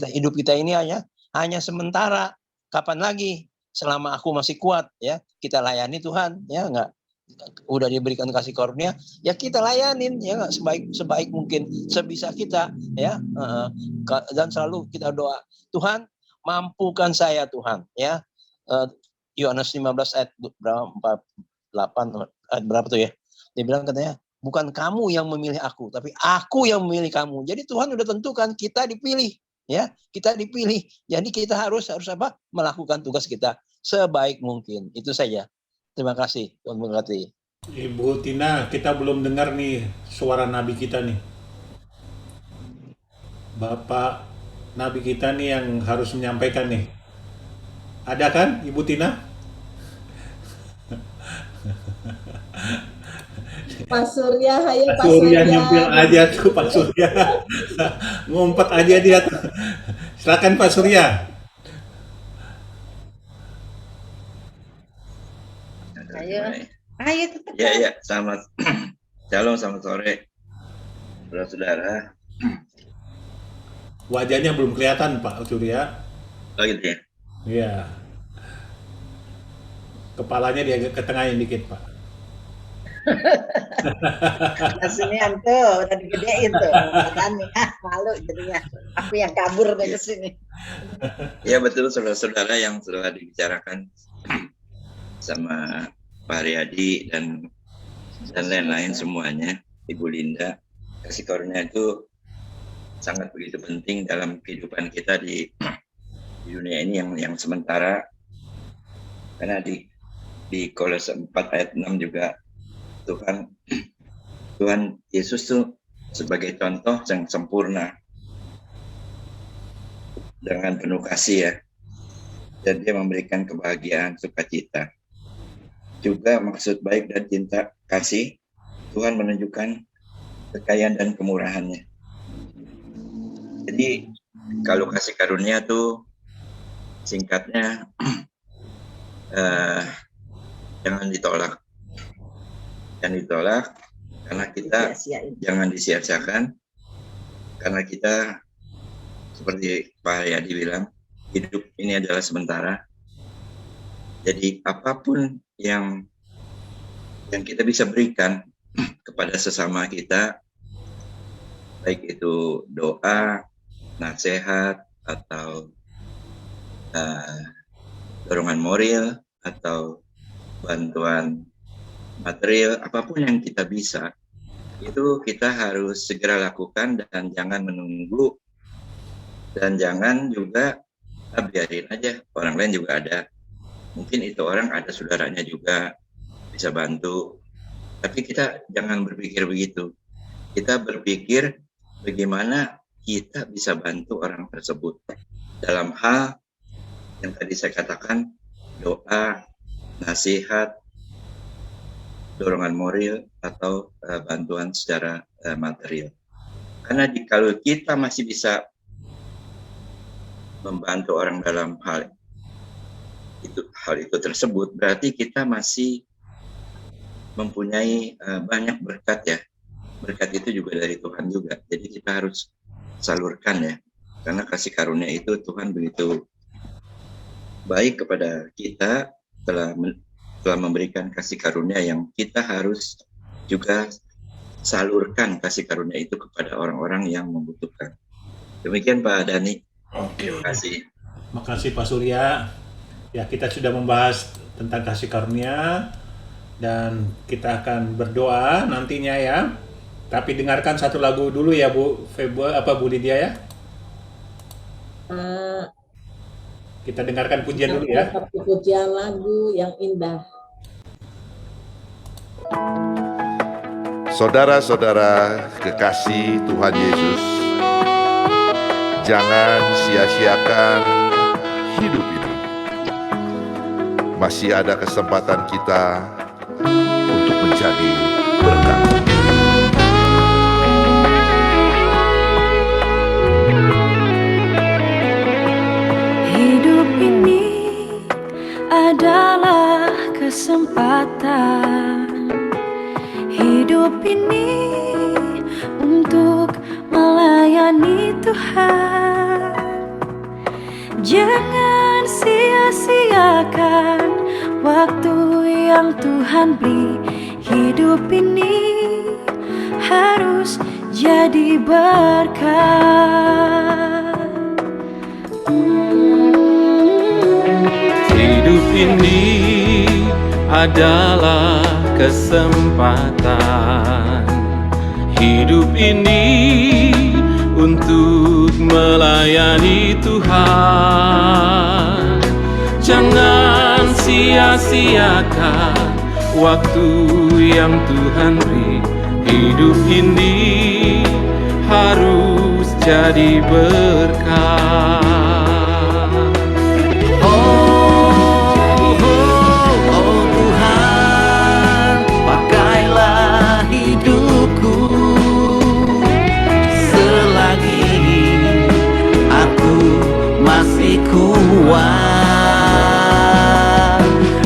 hidup kita ini hanya sementara. Kapan lagi? Selama aku masih kuat ya, kita layani Tuhan ya. Enggak, udah diberikan kasih karunia ya, kita layanin ya, enggak, sebaik mungkin, sebisa kita ya. Dan selalu kita doa, Tuhan mampukan saya Tuhan ya. Yohanes 15 ayat berapa, 48 ayat berapa tuh ya, dia bilang katanya, bukan kamu yang memilih aku, tapi aku yang memilih kamu. Jadi Tuhan udah tentukan kita dipilih ya, kita dipilih. Jadi kita harus apa? Melakukan tugas kita sebaik mungkin. Itu saja. Terima kasih. Tuhan memberkati. Ibu Tina, kita belum dengar nih suara Nabi kita nih. Bapak Nabi kita nih yang harus menyampaikan nih. Ada kan Ibu Tina? Pak Surya, hayo Pak Surya Surya. nyempil aja tuh Pak Surya. Ngumpet aja dia tuh. Silakan Pak Surya. Ayo tetap. Ya, selamat Shalom, selamat sore saudara-saudara. Wajahnya belum kelihatan Pak Surya. Oh gitu ya? Iya. Kepalanya dia ketengahin dikit Pak. Kesinian tuh, udah digedein tuh. Malu jadinya. Aku yang kabur dari sini. Ya betul, saudara-saudara yang sudah dibicarakan sama Pak Haryadi dan lain-lain semuanya, Ibu Linda. Kasih karunia itu sangat begitu penting dalam kehidupan kita di dunia ini yang sementara. Karena di Kolose 4 ayat 6 juga Tuhan Yesus tuh sebagai contoh yang sempurna dengan penuh kasih ya, dan Dia memberikan kebahagiaan, sukacita. Juga maksud baik dan cinta kasih Tuhan menunjukkan kekayaan dan kemurahannya. Jadi kalau kasih karunia tuh singkatnya jangan ditolak. Jangan ditolak karena kita jangan disia-siakan, karena kita seperti Pak Haryadi bilang, hidup ini adalah sementara. Jadi apapun yang yang kita bisa berikan kepada sesama kita, baik itu doa, nasihat, atau dorongan moral, atau bantuan material, apapun yang kita bisa, itu kita harus segera lakukan dan jangan menunggu, dan jangan juga biarin aja, orang lain juga ada. Mungkin itu orang ada saudaranya juga bisa bantu, tapi kita jangan berpikir begitu. Kita berpikir bagaimana kita bisa bantu orang tersebut dalam hal yang tadi saya katakan, doa, nasihat, dorongan moral, atau bantuan secara material. Karena kalau kita masih bisa membantu orang dalam hal itu tersebut, berarti kita masih mempunyai banyak berkat ya. Berkat itu juga dari Tuhan juga. Jadi kita harus salurkan ya. Karena kasih karunia itu Tuhan begitu baik kepada kita, telah memberikan kasih karunia yang kita harus juga salurkan kasih karunia itu kepada orang-orang yang membutuhkan. Demikian Pak Dhani. Oke. Terima kasih. Makasih Pak Surya. Ya, kita sudah membahas tentang kasih karunia dan kita akan berdoa nantinya ya. Tapi dengarkan satu lagu dulu ya Bu Bu Lydia ya. Kita dengarkan pujian dulu ya. Satu pujian lagu yang indah. Saudara-saudara kekasih Tuhan Yesus, jangan sia-siakan hidup ini. Masih ada kesempatan kita untuk menjadi berkat. Hidup ini adalah kesempatan. Hidup ini untuk melayani Tuhan. Jangan sia-siakan waktu yang Tuhan beri. Hidup ini harus jadi berkat. Hidup ini adalah kesempatan. Hidup ini untuk melayani Tuhan. Jangan sia-siakan waktu yang Tuhan beri. Hidup ini harus jadi berkat.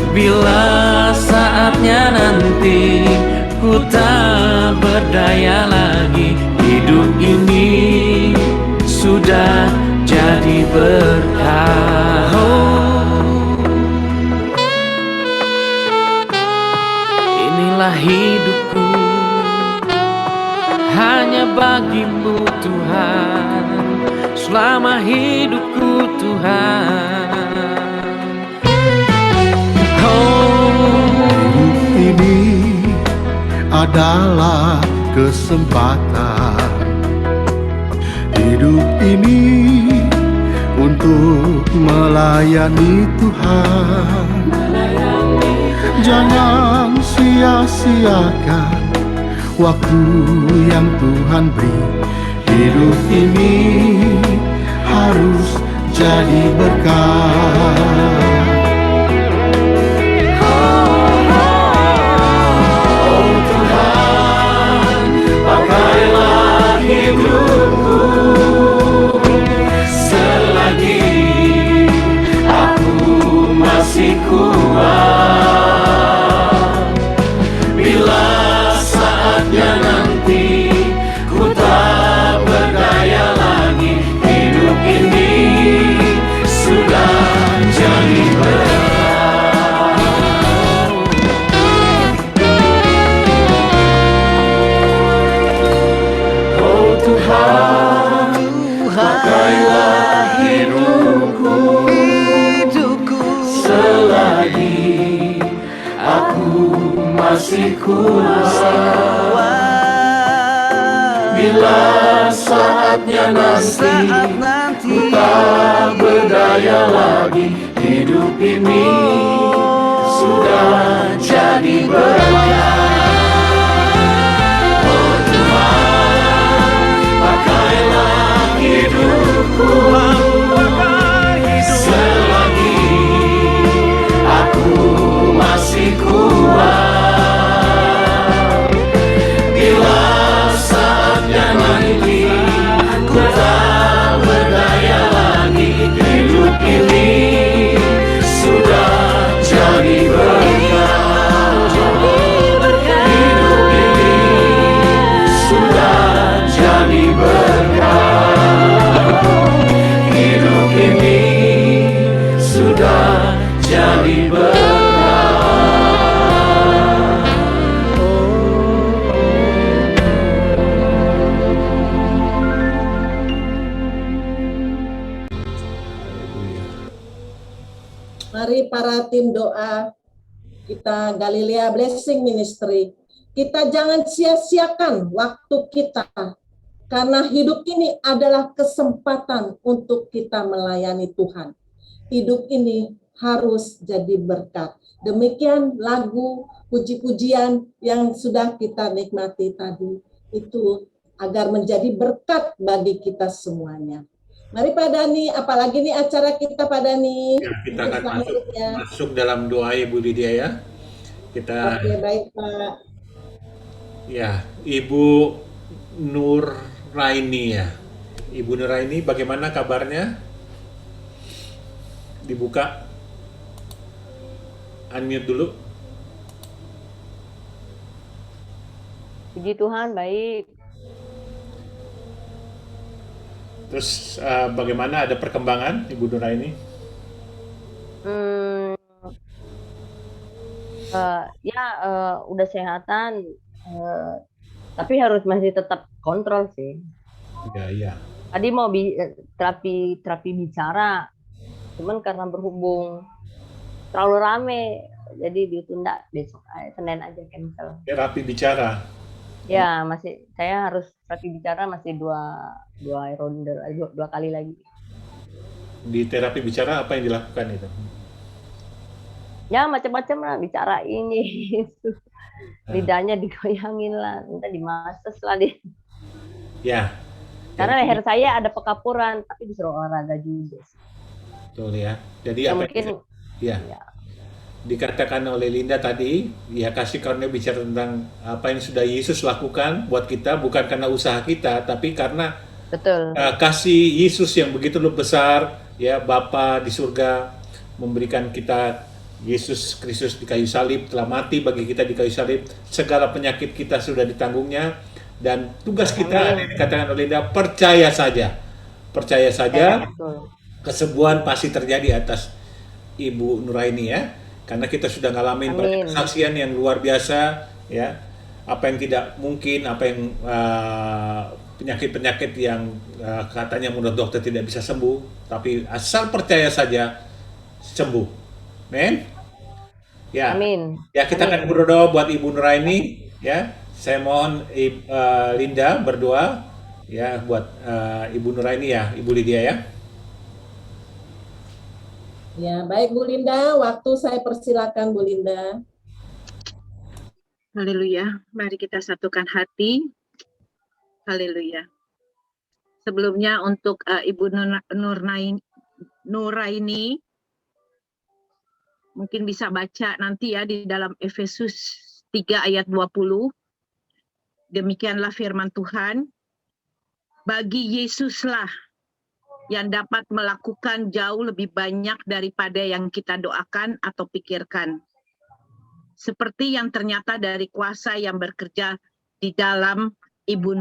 Bila saatnya nanti ku tak berdaya lagi, hidup ini sudah jadi berkah. Inilah hidupku hanya bagimu Tuhan, selama hidupku Tuhan. Hidup ini adalah kesempatan. Hidup ini untuk melayani Tuhan. Jangan sia-siakan waktu yang Tuhan beri. Hidup ini harus jadi berkat. Pakailah hidupku selagi aku masih kuat. Bila saatnya nanti ku tak berdaya lagi, hidup ini sudah jadi masih kuat. Bila saatnya nanti ku tak berdaya lagi, hidup ini sudah jadi berkat. Oh Tuhan, pakailah hidupku selagi aku masih kuat. Bila saatnya nanti ku tak berdaya lagi, hidup ini sudah jadi berkat. Hidup ini sudah jadi berkat. Hidup ini sudah jadi berkat. Mari para tim doa kita Galilea Blessing Ministry, kita jangan sia-siakan waktu kita, karena hidup ini adalah kesempatan untuk kita melayani Tuhan. Hidup ini harus jadi berkat. Demikian lagu puji-pujian yang sudah kita nikmati tadi, itu agar menjadi berkat bagi kita semuanya. Mari Pak Dani, apalagi nih acara kita Pak Dani. Ya, kita akan masuk dalam doa Ibu Lydia ya. Kita Oke, baik Pak. Ya, Ibu Nuraini ya. Ibu Nuraini, bagaimana kabarnya? Dibuka. Unmute dulu. Puji Tuhan, baik. Terus bagaimana, ada perkembangan Ibu Nuraini? Udah sehatan, tapi harus masih tetap kontrol sih. Iya. Tadi mau terapi bicara, cuman karena berhubung terlalu rame, jadi ditunda besok, Senin aja cancel. Terapi bicara. Ya, saya harus terapi bicara masih dua kali lagi. Di terapi bicara apa yang dilakukan itu? Ya macam-macam lah, bicara ini itu. Lidahnya digoyangin lah, minta dimases lah dia. Ya. Karena leher saya ada pekapuran, tapi disuruh olahraga juga. Betul ya. Jadi Ya, apa mungkin ya. Dikatakan oleh Linda tadi, ya kasih karunia bicara tentang apa yang sudah Yesus lakukan buat kita, bukan karena usaha kita, tapi karena betul. Kasih Yesus yang begitu besar, ya Bapa di surga memberikan kita Yesus Kristus di kayu salib, telah mati bagi kita di kayu salib, segala penyakit kita sudah ditanggungnya, dan tugas kita dikatakan oleh Linda, percaya saja, kesembuhan pasti terjadi atas Ibu Nuraini ya. Karena kita sudah ngalamin banyak kesaksian yang luar biasa, ya. Apa yang tidak mungkin, apa yang penyakit-penyakit yang katanya menurut dokter tidak bisa sembuh, tapi asal percaya saja sembuh. Men? Ya. Amin. Ya, kita akan berdoa buat Ibu Nuraini, ya. Saya mohon Linda berdoa ya buat Ibu Nuraini ya, Ibu Lydia ya. Ya, baik Bu Linda, waktu saya persilakan Bu Linda. Haleluya, mari kita satukan hati. Haleluya. Sebelumnya untuk Ibu Nuraini, mungkin bisa baca nanti ya di dalam Efesus 3 ayat 20. Demikianlah firman Tuhan, bagi Yesuslah yang dapat melakukan jauh lebih banyak daripada yang kita doakan atau pikirkan. Seperti yang ternyata dari kuasa yang bekerja di dalam Ibu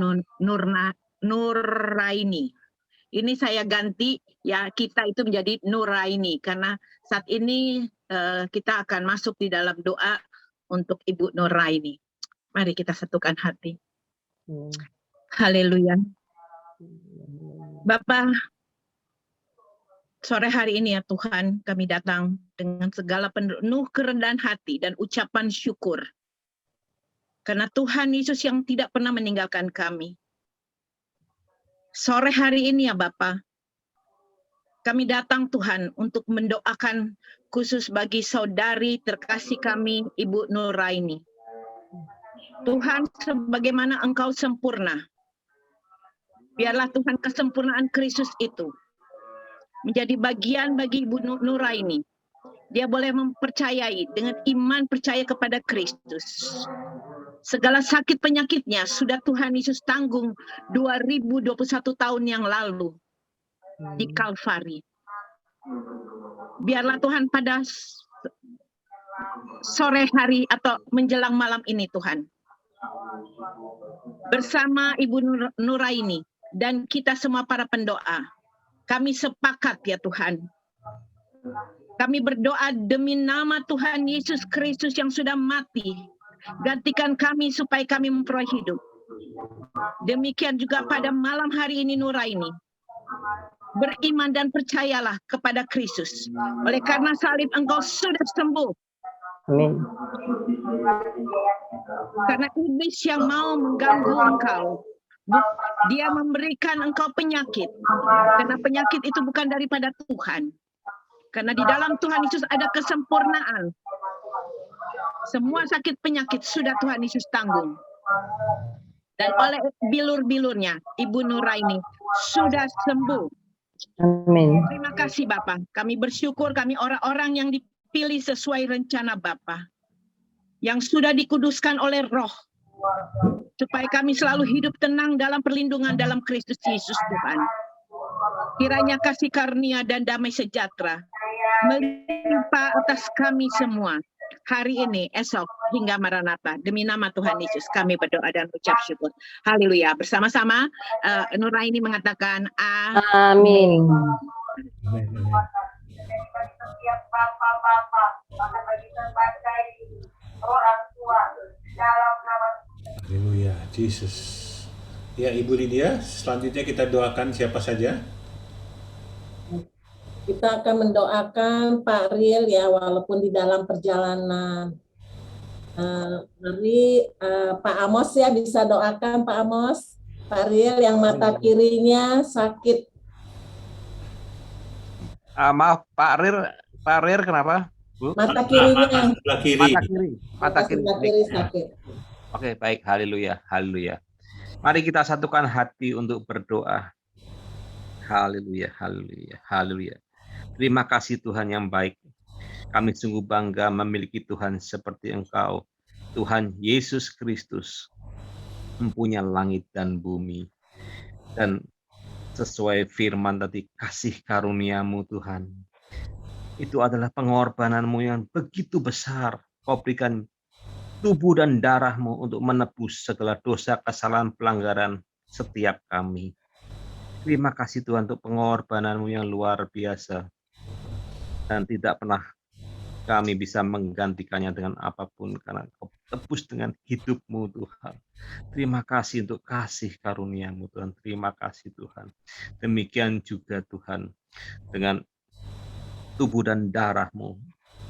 Nuraini. Ini saya ganti ya, kita itu menjadi Nuraini karena saat ini kita akan masuk di dalam doa untuk Ibu Nuraini. Mari kita satukan hati. Haleluya. Bapak, sore hari ini ya Tuhan, kami datang dengan segala penuh kerendahan hati dan ucapan syukur. Karena Tuhan Yesus yang tidak pernah meninggalkan kami. Sore hari ini ya Bapa, kami datang Tuhan untuk mendoakan khusus bagi saudari terkasih kami, Ibu Nuraini. Tuhan, sebagaimana Engkau sempurna, biarlah Tuhan kesempurnaan Kristus itu menjadi bagian bagi Ibu Nuraini. Dia boleh mempercayai dengan iman percaya kepada Kristus. Segala sakit penyakitnya sudah Tuhan Yesus tanggung 2021 tahun yang lalu di Kalvari. Biarlah Tuhan pada sore hari atau menjelang malam ini Tuhan, bersama Ibu Nuraini dan kita semua para pendoa, kami sepakat ya Tuhan. Kami berdoa demi nama Tuhan Yesus Kristus yang sudah mati. Gantikan kami supaya kami memperoleh hidup. Demikian juga pada malam hari ini Nuraini, beriman dan percayalah kepada Kristus. Oleh karena salib engkau sudah sembuh. Amin. Karena iblis yang mau mengganggu engkau, dia memberikan engkau penyakit. Karena penyakit itu bukan daripada Tuhan. Karena di dalam Tuhan Yesus ada kesempurnaan. Semua sakit penyakit sudah Tuhan Yesus tanggung. Dan oleh bilur-bilurnya, Ibu Nuraini sudah sembuh. Amin. Terima kasih Bapak. Kami bersyukur kami orang-orang yang dipilih sesuai rencana Bapak. Yang sudah dikuduskan oleh Roh. Supaya kami selalu hidup tenang dalam perlindungan dalam Kristus Yesus Tuhan. Kiranya kasih karunia dan damai sejahtera melimpah atas kami semua. Hari ini, esok, hingga Maranatha. Demi nama Tuhan Yesus kami berdoa dan ucap syukur. Haleluya. Bersama-sama Nuraini mengatakan Amin. Haleluya, Jesus. Ya, Ibu Lydia, selanjutnya kita doakan siapa saja? Kita akan mendoakan Pak Riel ya, walaupun di dalam perjalanan. Mari Pak Amos ya, bisa doakan Pak Amos. Pak Riel yang mata kirinya sakit. Maaf, Pak Riel kenapa, Bu? Mata kirinya. Sebelah kiri. Mata kiri. Sebelah kiri sakit. Oke, baik. Haleluya, haleluya. Mari kita satukan hati untuk berdoa. Haleluya, haleluya, haleluya. Terima kasih Tuhan yang baik. Kami sungguh bangga memiliki Tuhan seperti Engkau. Tuhan Yesus Kristus mempunyai langit dan bumi. Dan sesuai firman tadi, kasih karuniamu Tuhan. Itu adalah pengorbananmu yang begitu besar. Kau berikan tubuh dan darahmu untuk menebus segala dosa, kesalahan, pelanggaran setiap kami. Terima kasih Tuhan untuk pengorbananmu yang luar biasa. Dan tidak pernah kami bisa menggantikannya dengan apapun, karena Kau tebus dengan hidupmu Tuhan. Terima kasih untuk kasih karuniamu Tuhan. Terima kasih Tuhan. Demikian juga Tuhan dengan tubuh dan darahmu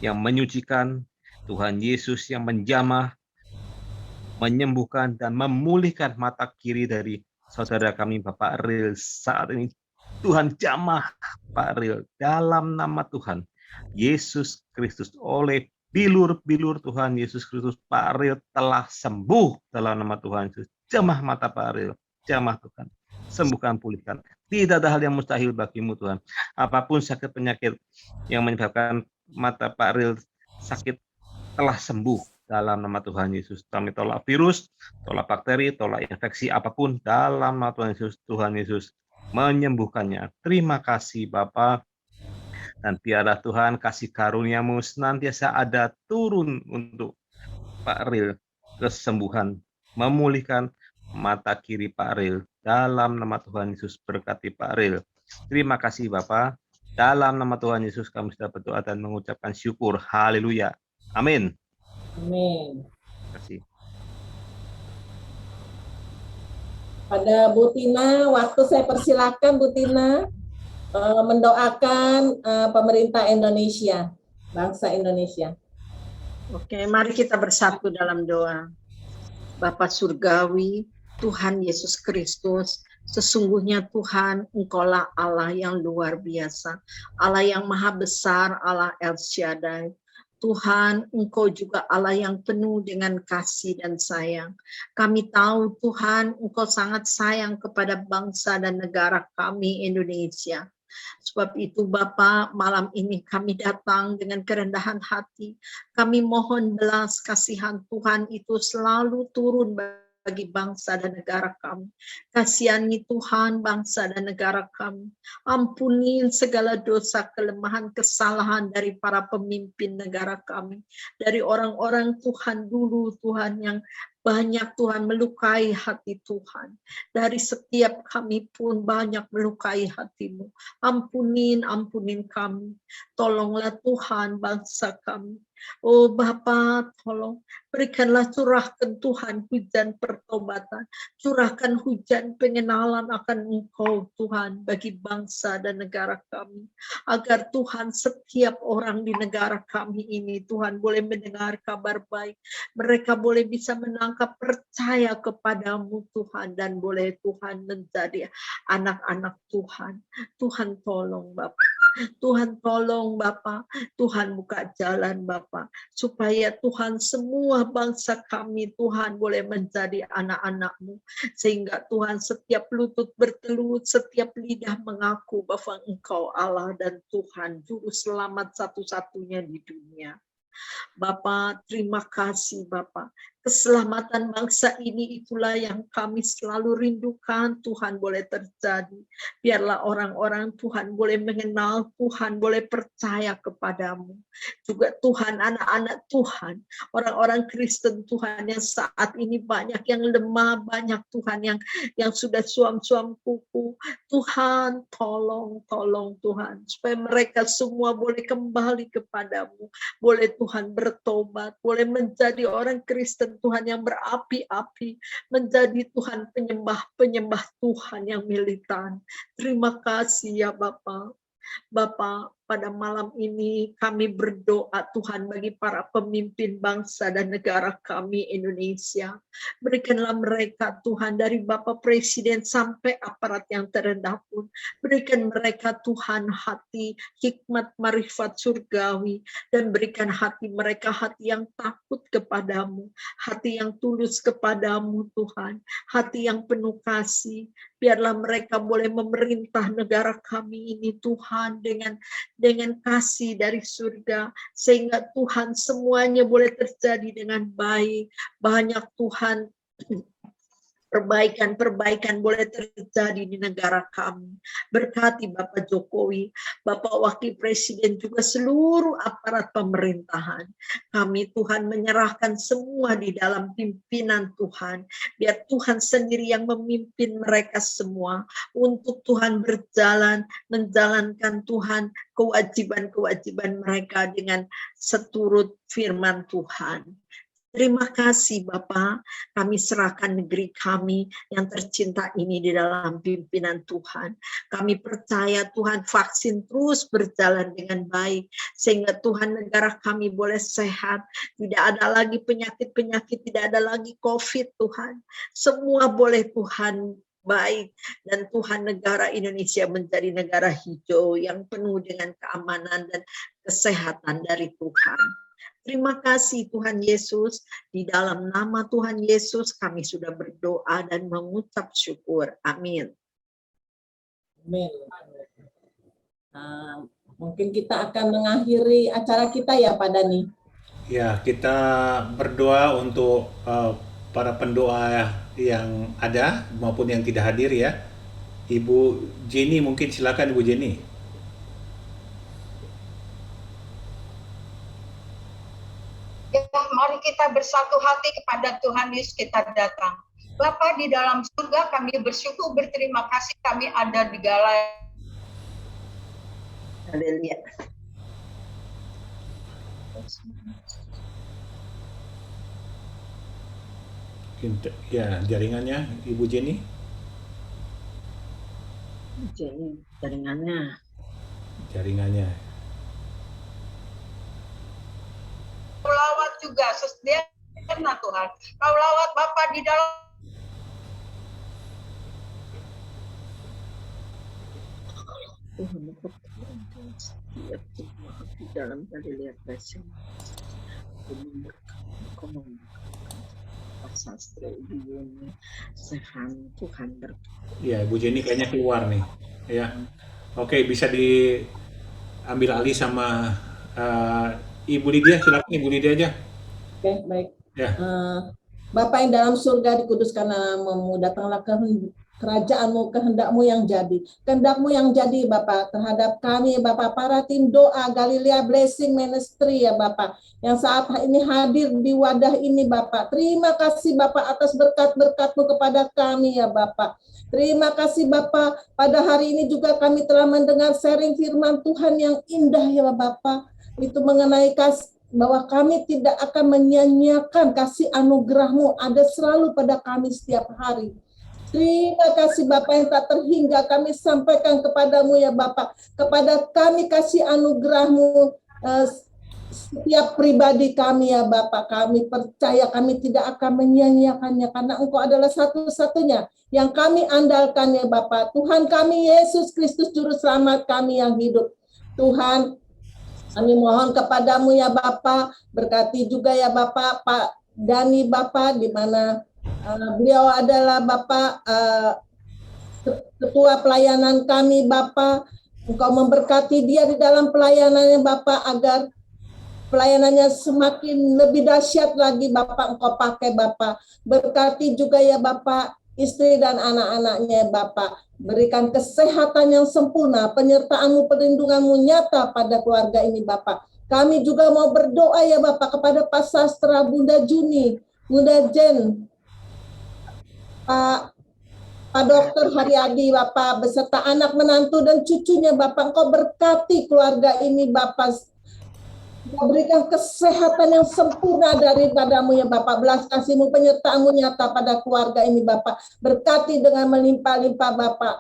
yang menyucikan, Tuhan Yesus yang menjamah, menyembuhkan dan memulihkan mata kiri dari saudara kami Bapak Riel saat ini. Tuhan jamah Pak Riel dalam nama Tuhan Yesus Kristus. Oleh bilur-bilur Tuhan Yesus Kristus, Pak Riel telah sembuh dalam nama Tuhan Yesus. Jamah mata Pak Riel, jamah Tuhan. Sembuhkan, pulihkan. Tidak ada hal yang mustahil bagimu Tuhan. Apapun sakit penyakit yang menyebabkan mata Pak Riel sakit telah sembuh dalam nama Tuhan Yesus. Kami tolak virus, tolak bakteri, tolak infeksi apapun dalam nama Tuhan Yesus. Tuhan Yesus menyembuhkannya. Terima kasih Bapa. Dan biarlah Tuhan kasih karuniamu senantiasa ada turun untuk Pak Riel, kesembuhan, memulihkan mata kiri Pak Riel. Dalam nama Tuhan Yesus berkati Pak Riel. Terima kasih Bapa. Dalam nama Tuhan Yesus kami sudah berdoa dan mengucapkan syukur. Haleluya. Amin. Amin. Terima kasih. Pada Bu Tina, waktu saya persilakan Bu Tina mendoakan pemerintah Indonesia, bangsa Indonesia. Oke, mari kita bersatu dalam doa. Bapa Surgawi, Tuhan Yesus Kristus, sesungguhnya Tuhan, Engkaulah Allah yang luar biasa, Allah yang maha besar, Allah El Shaddai. Tuhan, Engkau juga Allah yang penuh dengan kasih dan sayang. Kami tahu Tuhan, Engkau sangat sayang kepada bangsa dan negara kami Indonesia. Sebab itu Bapa, malam ini kami datang dengan kerendahan hati. Kami mohon belas kasihan Tuhan itu selalu turun bagi bangsa dan negara kami. Kasihani Tuhan bangsa dan negara kami. Ampuni segala dosa, kelemahan, kesalahan dari para pemimpin negara kami. Dari orang-orang Tuhan dulu Tuhan yang banyak Tuhan melukai hati Tuhan. Dari setiap kami pun banyak melukai hatimu. Ampunin kami. Tolonglah Tuhan bangsa kami. Oh Bapa, tolong berikanlah, curahkan Tuhan hujan pertobatan, curahkan hujan pengenalan akan Engkau Tuhan bagi bangsa dan negara kami, agar Tuhan setiap orang di negara kami ini Tuhan boleh mendengar kabar baik, mereka boleh bisa menangkap percaya kepadamu Tuhan, dan boleh Tuhan menjadi anak-anak Tuhan. Tuhan tolong Bapa. Tuhan tolong Bapa, Tuhan buka jalan Bapa, supaya Tuhan semua bangsa kami Tuhan boleh menjadi anak-anak-Mu, sehingga Tuhan setiap lutut bertelut, setiap lidah mengaku bahwa Engkau Allah dan Tuhan, Juru Selamat satu-satunya di dunia. Bapa, terima kasih Bapa. Keselamatan bangsa ini itulah yang kami selalu rindukan Tuhan boleh terjadi. Biarlah orang-orang Tuhan boleh mengenal Tuhan, boleh percaya kepadamu. Juga Tuhan, anak-anak Tuhan, orang-orang Kristen Tuhan yang saat ini banyak yang lemah, banyak Tuhan yang sudah suam-suam kuku. Tuhan, tolong Tuhan, supaya mereka semua boleh kembali kepadamu. Boleh Tuhan bertobat, boleh menjadi orang Kristen Tuhan yang berapi-api, menjadi Tuhan penyembah Tuhan yang militan. Terima kasih ya Bapa. Bapa, pada malam ini kami berdoa Tuhan bagi para pemimpin bangsa dan negara kami Indonesia. Berikanlah mereka Tuhan, dari Bapak Presiden sampai aparat yang terendah pun. Berikan mereka Tuhan hati hikmat marifat surgawi, dan berikan hati mereka hati yang takut kepadamu, hati yang tulus kepadamu Tuhan, hati yang penuh kasih. Biarlah mereka boleh memerintah negara kami ini Tuhan dengan kasih dari surga, sehingga Tuhan semuanya boleh terjadi dengan baik. Banyak Tuhan perbaikan boleh terjadi di negara kami. Berkati Bapak Jokowi, Bapak Wakil Presiden, juga seluruh aparat pemerintahan. Kami Tuhan menyerahkan semua di dalam pimpinan Tuhan. Biar Tuhan sendiri yang memimpin mereka semua untuk Tuhan berjalan, menjalankan Tuhan kewajiban-kewajiban mereka dengan seturut firman Tuhan. Terima kasih Bapa, kami serahkan negeri kami yang tercinta ini di dalam pimpinan Tuhan. Kami percaya Tuhan vaksin terus berjalan dengan baik, sehingga Tuhan negara kami boleh sehat, tidak ada lagi penyakit-penyakit, tidak ada lagi COVID Tuhan. Semua boleh Tuhan baik, dan Tuhan negara Indonesia menjadi negara hijau yang penuh dengan keamanan dan kesehatan dari Tuhan. Terima kasih Tuhan Yesus, di dalam nama Tuhan Yesus kami sudah berdoa dan mengucap syukur. Amin. Amin. Mungkin kita akan mengakhiri acara kita ya Pak Dani. Ya, kita berdoa untuk para pendoa yang ada maupun yang tidak hadir ya. Ibu Jenny, mungkin silakan Ibu Jenny. Mari kita bersatu hati kepada Tuhan Yesus, kita datang. Bapa di dalam surga, kami bersyukur, berterima kasih kami ada di Galai. Haleluya. Ya, jaringannya Ibu Jenny. Jaringannya. Selawat juga, setiap Hosana Tuhan. Kau lawat Bapa di dalam Tuhan, engkau turunkan setiap jemaat di dalam Galilea Presiden. Engkau memberkati Pak Sastra, Ibu Yuni, Sehan, Tuhan berkati. Ya, Bu Jenny kayaknya keluar nih. Ya, oke, bisa diambil alih sama Ibu Lydia. Silakan Ibu Lydia aja. Oke, baik. Ya. Bapa yang dalam surga, dikuduskan namamu, datanglah kerajaanmu, kehendakmu yang jadi. Kehendakmu yang jadi Bapa terhadap kami Bapa, para tim doa Galilea Blessing Ministry ya Bapa, yang saat ini hadir di wadah ini Bapa. Terima kasih Bapa atas berkat-berkat-Mu kepada kami ya Bapa. Terima kasih Bapa, pada hari ini juga kami telah mendengar sharing firman Tuhan yang indah ya Bapa. Itu mengenai bahwa kami tidak akan menyia-nyiakan kasih anugerah-Mu ada selalu pada kami setiap hari. Terima kasih Bapa yang tak terhingga kami sampaikan kepadamu ya Bapa. Kepada kami kasih anugerah-Mu setiap pribadi kami ya Bapa. Kami percaya kami tidak akan menyia-nyiakannya karena Engkau adalah satu-satunya yang kami andalkan ya Bapa. Tuhan kami Yesus Kristus Juru Selamat kami yang hidup. Tuhan, kami mohon kepadamu ya Bapa, berkati juga ya Bapa Pak Dani Bapa, di mana beliau adalah Bapa ketua pelayanan kami Bapa. Engkau memberkati dia di dalam pelayanannya Bapa, agar pelayanannya semakin lebih dahsyat lagi Bapa. Engkau pakai Bapa. Berkati juga ya Bapa istri dan anak-anaknya Bapa. Berikan kesehatan yang sempurna, penyertaan-Mu, perlindungan-Mu nyata pada keluarga ini Bapa. Kami juga mau berdoa ya Bapa kepada Pak Sastra, Bunda Juni, Bunda Jen, Pak Dr. Haryadi Bapak, beserta anak menantu dan cucunya Bapak. Engkau berkati keluarga ini Bapak. Engkau berikan kesehatan yang sempurna daripadamu ya Bapak. Belas kasih-Mu, penyertaan-Mu nyata pada keluarga ini Bapak. Berkati dengan melimpah-limpah Bapak.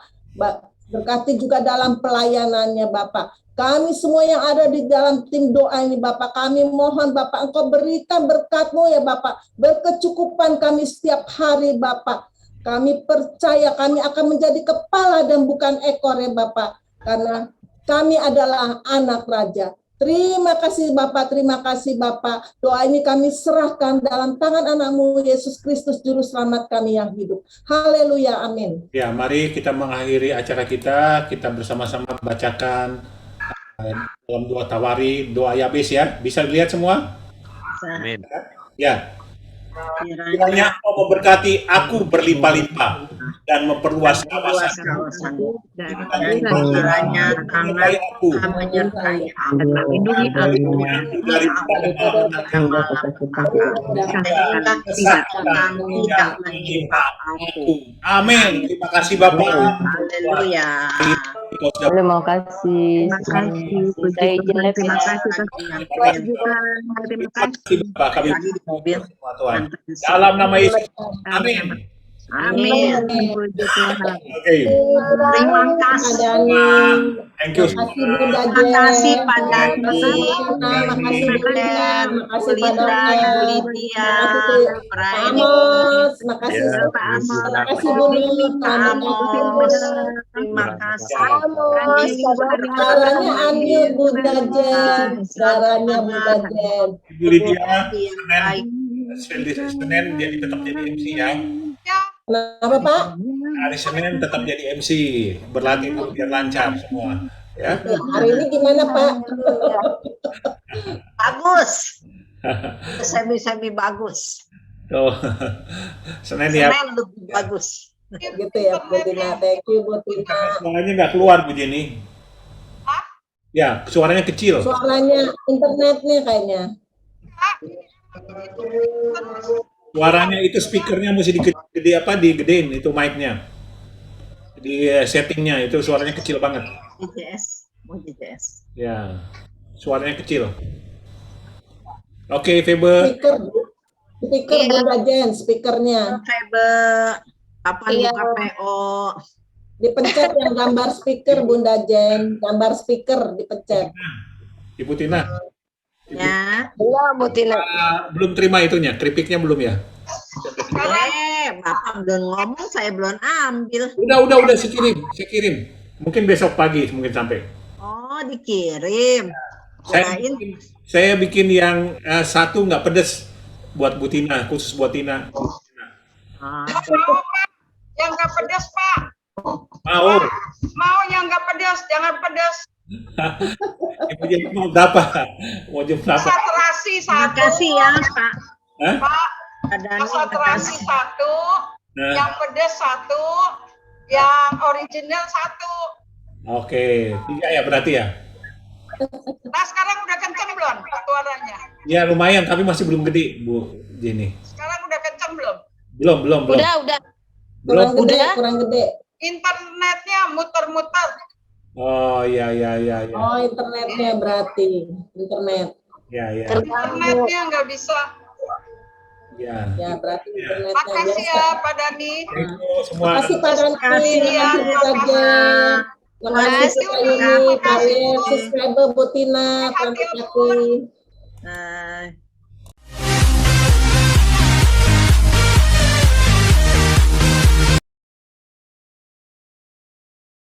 Berkati juga dalam pelayanannya Bapak. Kami semua yang ada di dalam tim doa ini Bapak, kami mohon Bapak, Engkau berikan berkat-Mu ya Bapak. Berkecukupan kami setiap hari Bapak. Kami percaya kami akan menjadi kepala dan bukan ekor ya Bapak. Karena kami adalah anak Raja. Terima kasih Bapak, terima kasih Bapak. Doa ini kami serahkan dalam tangan anak-Mu Yesus Kristus Juru Selamat kami yang hidup. Haleluya, amin. Ya, mari kita mengakhiri acara kita. Kita bersama-sama bacakan dalam doa tawari, doa Yabes ya. Bisa dilihat semua? Amin. Ya. Kiranya Engkau memberkati aku berlimpah-limpah dan memperluas kawasanku. Dan kiranya tangan menyertai aku, lindungi aku dari tidak menimpa aku. Amin. Terima kasih Bapak. Haleluya. Terima kasih. Saya izin live Terima ya. kasih. Terima kasih. Bapak kami Lagi di mobil. Tuhan. Dalam nama Yesus. Amin. Amin. Oke. Terima kasih. Thank you. Terima kasih Pak Dani. Makasih Linda, Ibu Lydia, Amos, makasih Pak Amos, makasih Bu Nini, Amos, terima kasih. Amos, suaranya unmute Bu Dajen, suaranya Bu Dajen. Ibu Lydia, Senin jadi tetap jadi MC ya. Kenapa Pak? Hari Senin tetap jadi MC, berlatih dulu biar lancar semua. Ya. Hari ini gimana Pak? Bagus. Semi bagus. Tuh, Senin ya. Senin lebih bagus. Gitu ya Bu Tina, thank you Bu Tina. Suaranya nggak keluar Bu Jenny. Ya, suaranya kecil. Suaranya internetnya kayaknya. Suaranya itu speakernya mesti digedein itu mic-nya. Di settingnya itu suaranya kecil banget. JJS. Ya, suaranya kecil. Oke, Febe. Speaker Bunda Jen, speakernya. Febe, kapan buka PO? Dipencet yang gambar speaker Bunda Jen, gambar speaker dipencet. Ibu Tina. Ya. Belum, Bu Tina. Belum terima itunya, keripiknya belum ya? Bapak belum ngomong, saya belum ambil. Udah, saya kirim. Mungkin besok pagi mungkin sampai. Oh, dikirim. Saya bikin yang satu nggak pedes buat Bu Tina, khusus buat Tina. Yang nggak pedas, Pak. Mau yang nggak pedas, jangan pedas. Mau berapa? Mau jam berapa? Rasa terasi satu. Makasih ya, Pak. Pak, rasa terasi satu, yang pedas satu, yang original satu. Oke, 3 ya berarti ya? Nah, sekarang udah kenceng belum suaranya? Ya lumayan, tapi masih belum gede, Bu Jenny. Sekarang udah kenceng belum? Belum. Udah. Kurang gede. Internetnya muter-muter. Oh iya. Oh, internetnya berarti. Internet. Ya. Internetnya nggak bisa. Ya. Ya, berarti internetnya Makasih biasa. ya, Pak Dani. Semua. Makasih Pak Dani. Makasih ya. Terima kasih Pak Yuni, Pak Subscriber Bu Tina, terima kasih.